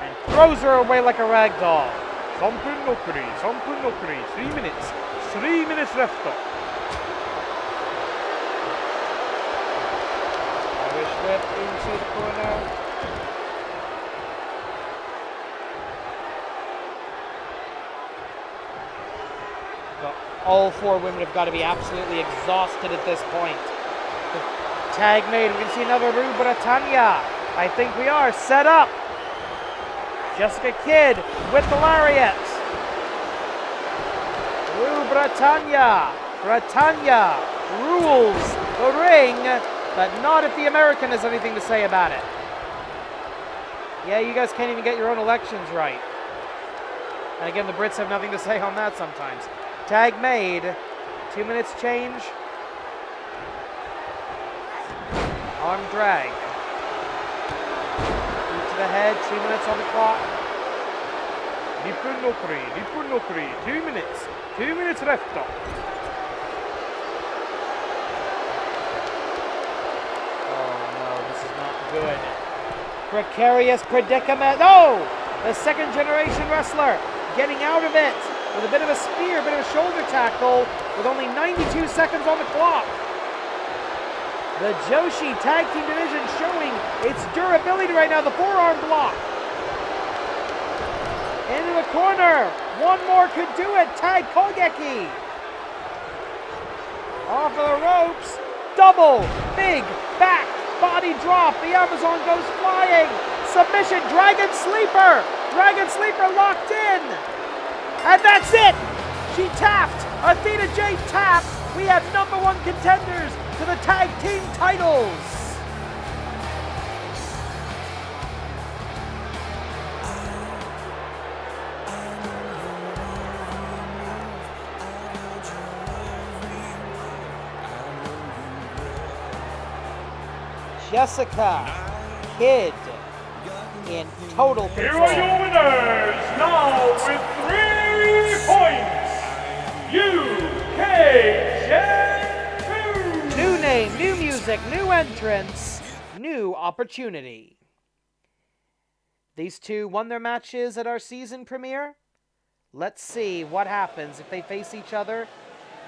And throws her away like a rag doll. 3分のフリー、3分のフリー、3 minutes. 3 minutes left. Irish whip into the corner. Well, all 4 women have got to be absolutely exhausted at this point. Tag made. We can see another Rue Britannia. I think we are set up. Jessica Kidd with the lariat. Rue Britannia. Britannia rules the ring, but not if the American has anything to say about it. Yeah, you guys can't even get your own elections right. And again, the Brits have nothing to say on that sometimes. Tag made. 2 minutes change. Arm drag. Boot to the head, 2 minutes on the clock. 2分のフリー、2分のフリー、2 minutes. 2 minutes left. Oh no, this is not good. Precarious predicament. Oh! The second generation wrestler getting out of it with a bit of a spear, a bit of a shoulder tackle with only 92 seconds on the clock. The Joshi Tag Team Division showing its durability right now. The forearm block. Into the corner. One more could do it. Tag Kogeki. Off of the ropes. Double. Big. Back. Body drop. The Amazon goes flying. Submission. Dragon Sleeper. Dragon Sleeper locked in. And that's it. She tapped. Athena Jade tapped. We have #1 contenders to the tag team titles. Jessica Kidd in total Here control. are your winners, now with 3 points, UKJ2! New name, new music, new entrance, new opportunity. These two won their matches at our season premiere. Let's see what happens if they face each other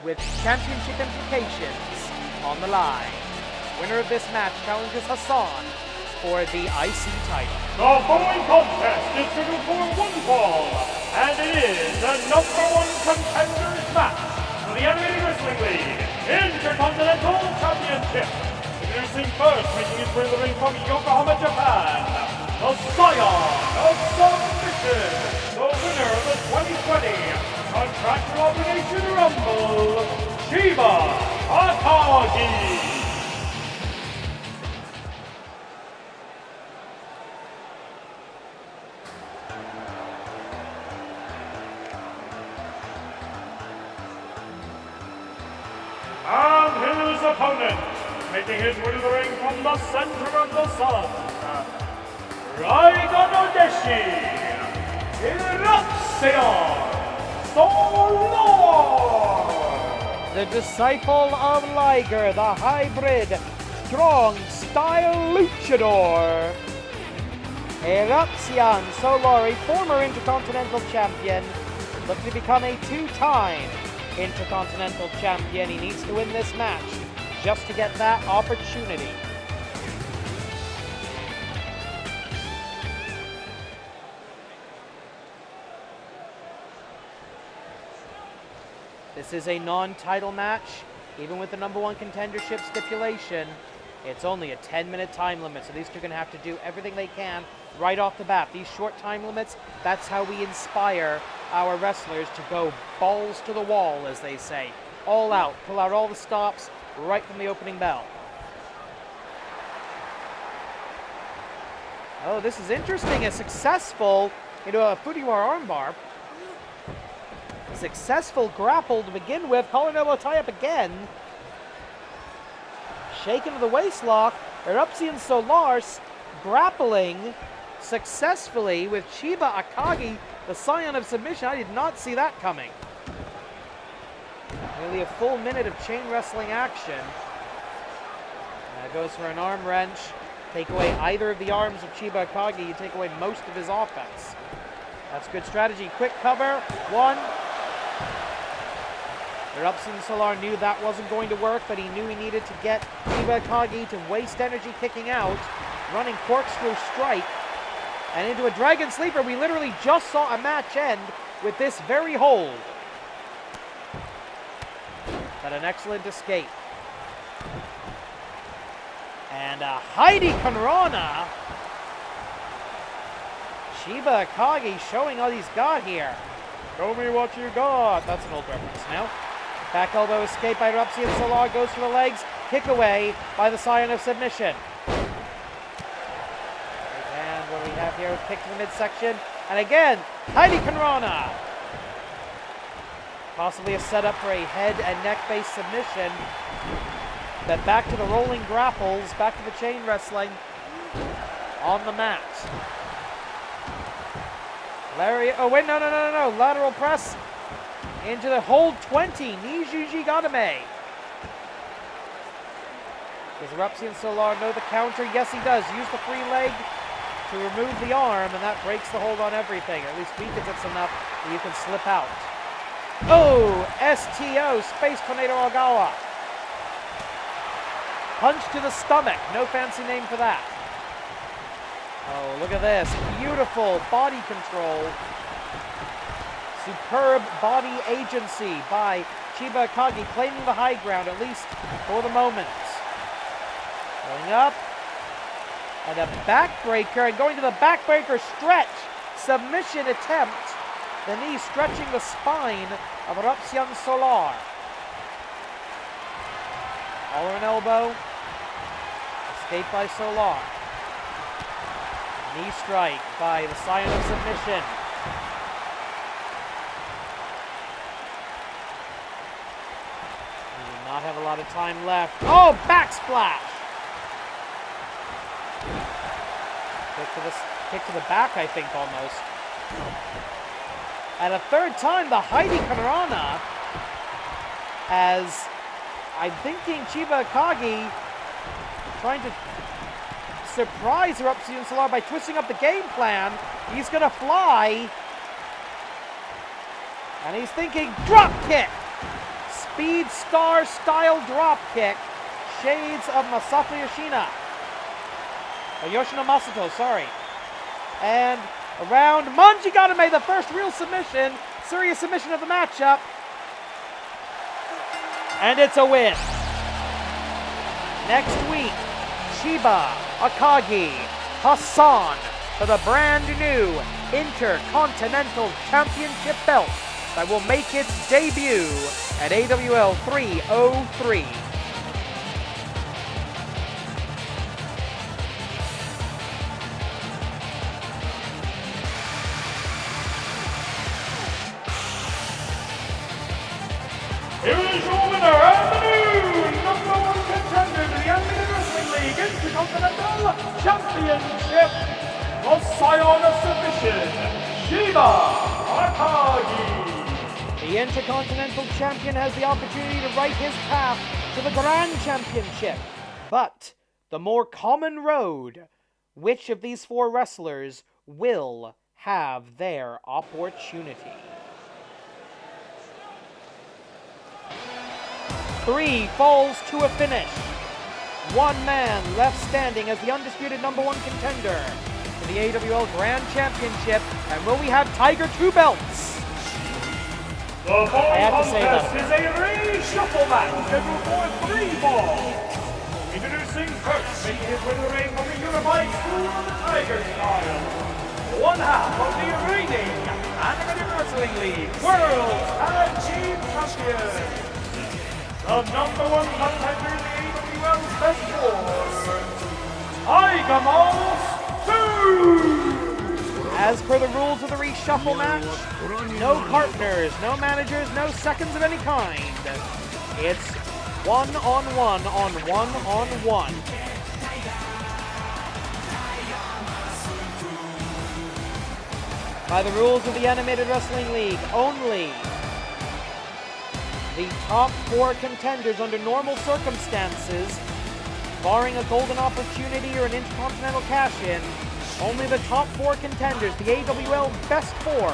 with championship implications on the line. Winner of this match challenges Hassan for the IC title. The following contest is scheduled for one fall, and it is the #1 contenders match for the Animated Wrestling League Intercontinental Championship. Introducing first, making his way to the ring from Yokohama, Japan, the Scion of Submission, the winner of the 2020 Contractual Obligation Rumble, Chiba Akagi. And his opponent, making his way to the ring from the center of the sun, Raiga Nodeshi, Erupcion, Solar! The disciple of Liger, the hybrid, strong style luchador. Erupcion Solar, a former Intercontinental Champion, looking to become a 2-time Intercontinental Champion. He needs to win this match just to get that opportunity. This is a non-title match. Even with the #1 contendership stipulation, it's only a 10-minute time limit, so these two are going to have to do everything they can right off the bat. These short time limits, that's how we inspire our wrestlers to go balls to the wall, as they say. All out, pull out all the stops right from the opening bell. Oh, this is interesting. A successful into a Fujiwara armbar. Successful grapple to begin with. Collar and elbow tie up again. Shaken to the waistlock. Erupcion Solar grappling successfully with Chiba Akagi, the Scion of Submission. I did not see that coming. Nearly a full minute of chain wrestling action. That goes for an arm wrench. Take away either of the arms of Chiba Akagi, you take away most of his offense. That's good strategy. Quick cover. 1. Erupcion Solar knew that wasn't going to work, but he knew he needed to get Chiba Akagi to waste energy kicking out. Running corkscrew strike. And into a Dragon Sleeper. We literally just saw a match end with this very hold. But an excellent escape. And a Heidi Kanrana. Chiba Akagi showing all he's got here. Show me what you got. That's an old reference now. Back elbow escape by Erupcion Solar. Goes for the legs. Kick away by the Scion of Submission. And what do we have here? Kick to the midsection. And again, Heidi Kanrana. Possibly a setup for a head and neck-based submission. Then back to the rolling grapples. Back to the chain wrestling on the mat. Lariat. Oh, wait, no. Lateral press into the hold 20. Nijuji Gadame. Does Erupcion Solar know the counter? Yes, he does. Use the free leg to remove the arm, and that breaks the hold on everything. Or at least weakens it enough that you can slip out. Oh, STO, Space Tornado Ogawa. Punch to the stomach. No fancy name for that. Oh, look at this. Beautiful body control. Superb body agency by Chiba Akagi, claiming the high ground, at least for the moment. Going up. And a backbreaker, and going to the backbreaker stretch. Submission attempt. The knee stretching the spine of Erupcion Solar. Collar and elbow. Escape by Solar. Knee strike by the Scion of Submission. We do not have a lot of time left. Oh, backsplash! Kick to the back, I think, almost. And a third time, the Heidi Kanorana, as I'm thinking Chiba Akagi trying to surprise Erupcion Solar by twisting up the game plan. He's gonna fly. And he's thinking drop kick. Speed Star style drop kick. Shades of Masato Yoshina. Or Yoshino Masato, sorry. And around Manjigatame, the first real submission. Serious submission of the matchup. And it's a win. Next week, Chiba, Akagi, Hassan for the brand new Intercontinental Championship belt that will make its debut at AWL 303. Here is your winner and the new #1 contender to the Animated Wrestling League Intercontinental Championship, the Scion of Submission, Chiba Akagi. The Intercontinental Champion has the opportunity to write his path to the Grand Championship. But the more common road, which of these four wrestlers will have their opportunity? 3 falls to a finish. 1 man left standing as the undisputed #1 contender to the AWL Grand Championship. And will we have Tiger 2 belts? The fall contest is a reshuffle match scheduled for 3 falls. Introducing first, making his way to the ring from the unified school of the Tiger style, 1/2 of the reigning Animated Wrestling League World Tag Team Champions, the #1 contender in the AWL's Best Four, Augments 2! As per the rules of the reshuffle match, no partners, no managers, no seconds of any kind. It's 1-on-1 on 1-on-1. By the rules of the Animated Wrestling League, only the top 4 contenders under normal circumstances, barring a golden opportunity or an intercontinental cash-in, only the top 4 contenders, the AWL Best 4,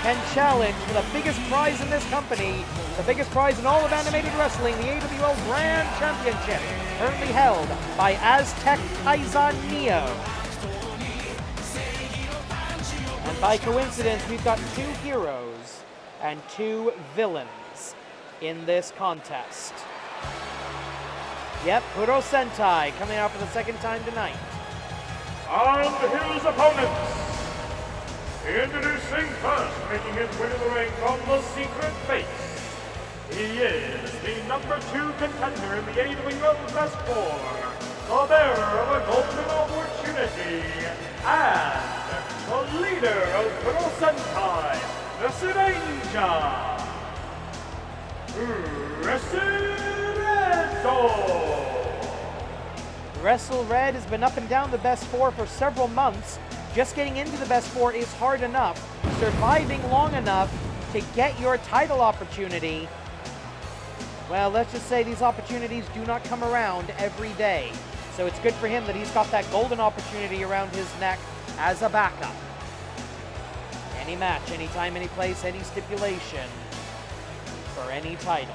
can challenge for the biggest prize in this company, the biggest prize in all of animated wrestling, the AWL Grand Championship, currently held by Aztec Kaizen Neo. And by coincidence, we've got 2 heroes and 2 villains in this contest. Yep, Purosentai coming out for the second time tonight. And his opponents. Introducing first, making his way to the ring from the secret base. He is the #2 contender in the AWL Best 4, the bearer of a golden opportunity, and the leader of Purosentai, Resuranger, Wrestle Red has been up and down the Best 4 for several months. Just getting into the Best 4 is hard enough. Surviving long enough to get your title opportunity, well, let's just say these opportunities do not come around every day. So it's good for him that he's got that golden opportunity around his neck as a backup. Any match, anytime, any place, any stipulation for any title.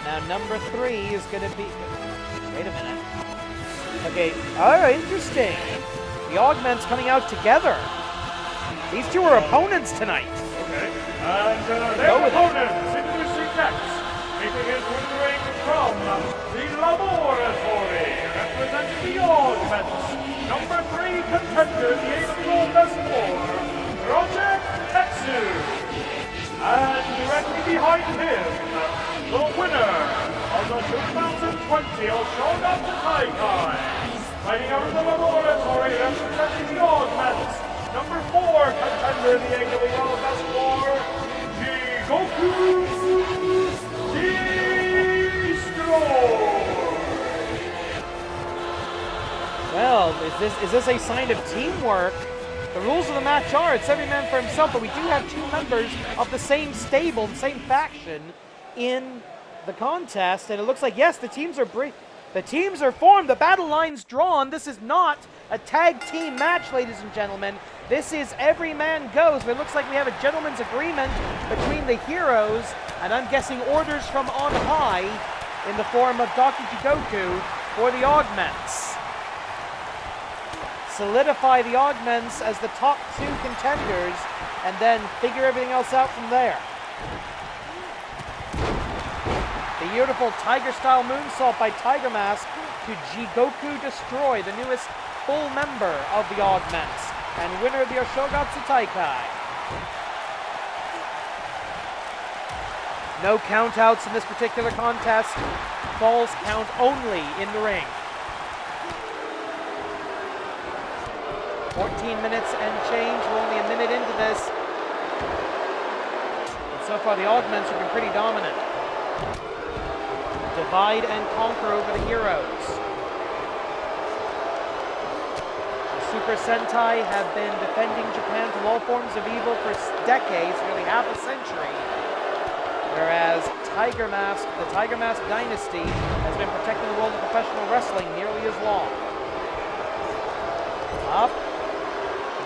Now number 3 is going to be... Wait a minute. Okay, oh, interesting. The Augments coming out together. These 2 are opponents tonight. Okay, and their opponents introducing next, making his way to the ring from the laboratory, representing the Augments, #3 contender in the AWL Best 4, Project Tetsu. And directly behind him, the winner of the 2020 Oshogatsu Taikai, Fighting out of the laboratory, representing the Augments. Number 4, contender, the AWL Best War, Goku's Destroy. Well, is this a sign of teamwork? The rules of the match are it's every man for himself, but we do have 2 members of the same stable, the same faction in the contest, and it looks like, yes, the teams are formed, the battle line's drawn. This is not a tag team match, ladies and gentlemen. This is every man goes, but it looks like we have a gentleman's agreement between the heroes, and I'm guessing orders from on high in the form of Dr. Jigoku for the Augments. Solidify the Augments as the top 2 contenders, and then figure everything else out from there. The beautiful Tiger-style moonsault by Tiger Mask to Jigoku Destroy, the newest full member of the Augments, and winner of the Oshogatsu Taikai. No countouts in this particular contest. Falls count only in the ring. 14 minutes and change. We're only a minute into this. And so far, the Augments have been pretty dominant. Divide and conquer over the heroes. The Super Sentai have been defending Japan from all forms of evil for decades, nearly half a century. Whereas Tiger Mask, the Tiger Mask dynasty, has been protecting the world of professional wrestling nearly as long. Up.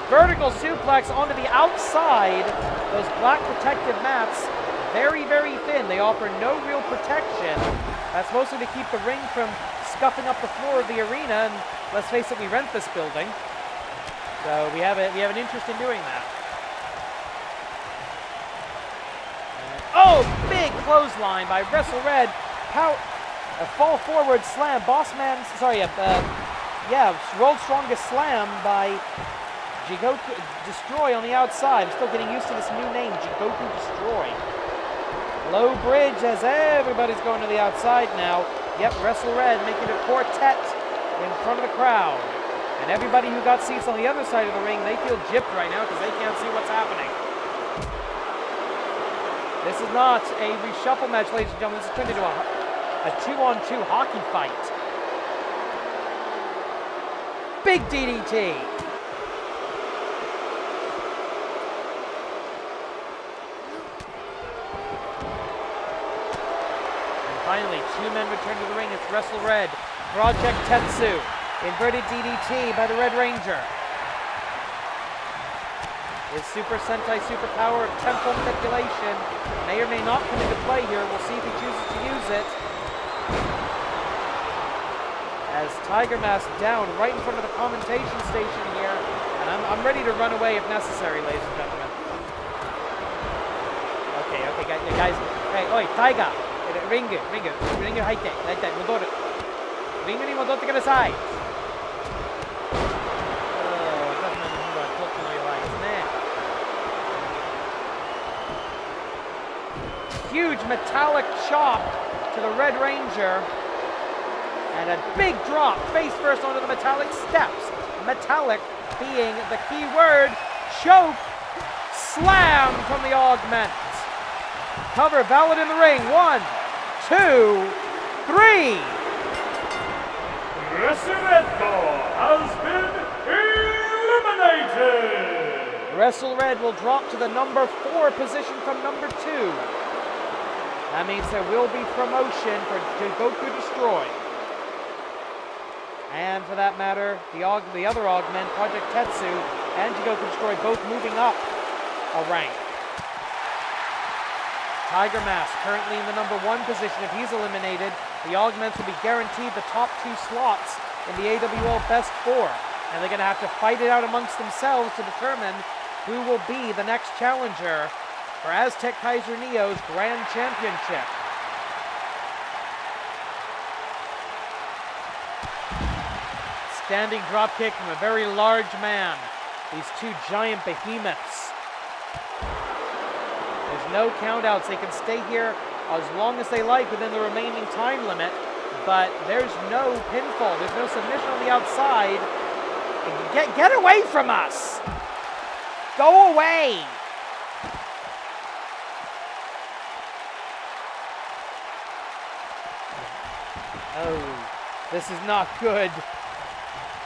Vertical suplex onto the outside. Those black protective mats, very, very thin. They offer no real protection. That's mostly to keep the ring from scuffing up the floor of the arena. And let's face it, we rent this building, so we have an interest in doing that. Oh, big clothesline by Wrestle Red. A fall forward slam. World's Strongest Slam by Jigoku Destroy on the outside. I'm still getting used to this new name, Jigoku Destroy. Low bridge as everybody's going to the outside now. Yep, Wrestle Red making a quartet in front of the crowd. And everybody who got seats on the other side of the ring, they feel gypped right now because they can't see what's happening. This is not a reshuffle match, ladies and gentlemen. This is turned into a 2-on-2 hockey fight. Big DDT. Finally, 2 men return to the ring. It's Wrestle Red, Project Tetsu, inverted DDT by the Red Ranger. His Super Sentai superpower of tempo manipulation may or may not come into play here. We'll see if he chooses to use it. As Tiger Mask down right in front of the commentation station here. And I'm ready to run away if necessary, ladies and gentlemen. Okay, guys. Hey, oi, Tiger! リング入って大体戻るリングに戻ってください。Huge metallic chop to the Red Ranger and a big drop face first onto the metallic steps. Metallic being the key word. Choke slam from the Augments. Cover valid in the ring. 1, 2, 3. Resuranger has been eliminated. Wrestle Red will drop to the number 4 position from number 2. That means there will be promotion for Jigoku Destroy. And for that matter, the other Augment, Project Tetsu, and Jigoku Destroy both moving up a rank. Tiger Mask currently in the number 1 position. If he's eliminated, the Augments will be guaranteed the top 2 slots in the AWL Best 4. And they're going to have to fight it out amongst themselves to determine who will be the next challenger for Aztec Kaiser Neo's Grand Championship. Standing dropkick from a very large man. These 2 giant behemoths. There's no countouts. They can stay here as long as they like within the remaining time limit. but there's no pinfall. There's no submission on the outside. Get away from us! Go away! Oh, this is not good.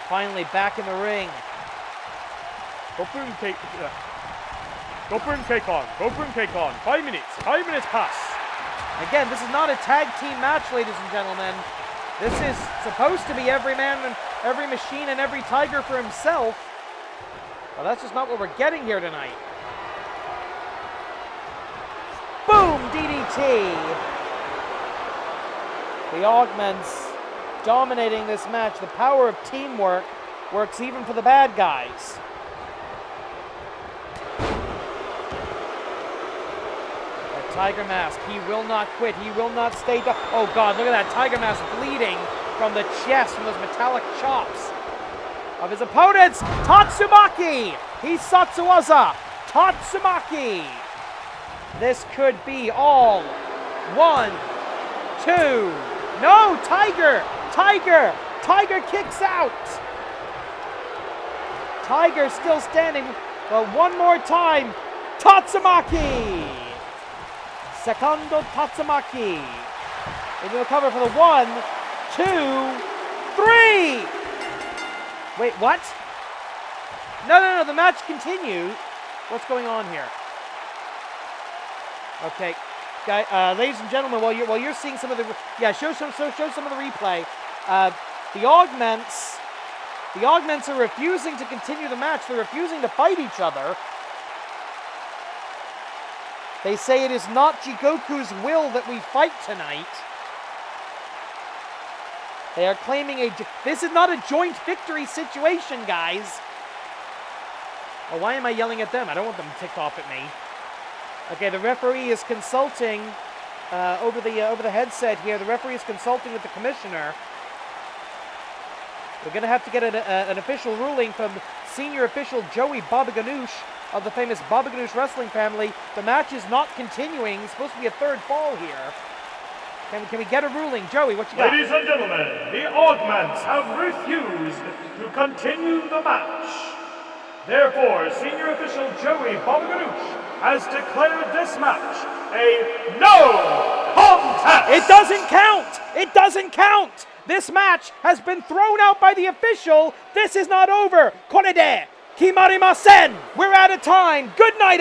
Finally back in the ring. Go boom cake. Go boom cake on. Go boom cake on. 5 minutes. 5 minutes pass. Again, this is not a tag team match, ladies and gentlemen. This is supposed to be every man and every machine and every tiger for himself. Well, that's just not what we're getting here tonight. Boom! DDT! The Augments dominating this match. The power of teamwork works even for the bad guys. That Tiger Mask, he will not quit. He will not stay down. Oh God, look at that Tiger Mask bleeding from the chest, from those metallic chops of his opponents. Tatsumaki! He's Satsuwaza. Tatsumaki! This could be all. 1, 2. No, Tiger! Tiger! Tiger kicks out! Tiger still standing, but one more time. Tatsumaki! Secondo Tatsumaki. They will cover for the 1, 2, 3! Wait, what? No, the match continues. What's going on here? Okay, ladies and gentlemen, while you're seeing some of the show some of the replay. The Augments are refusing to continue the match. They're refusing to fight each other. They say it is not Jigoku's will that we fight tonight. They are claiming this is not a joint victory situation, guys. Well, why am I yelling at them? I don't want them ticked off at me. Okay, the referee is consulting over the headset here. The referee is consulting with the commissioner. We're going to have to get an official ruling from senior official Joey Baba Ganoush of the famous Baba Ganoush wrestling family. The match is not continuing. It's supposed to be a third fall here. Can we get a ruling? Joey, what you got? Ladies and gentlemen, the Augments have refused to continue the match. Therefore, senior official Joey Baba Ganoush has declared this match a no contest. It doesn't count. It doesn't count. This match has been thrown out by the official. This is not over. Contender, kimarimasen. We're out of time. Good night, everyone.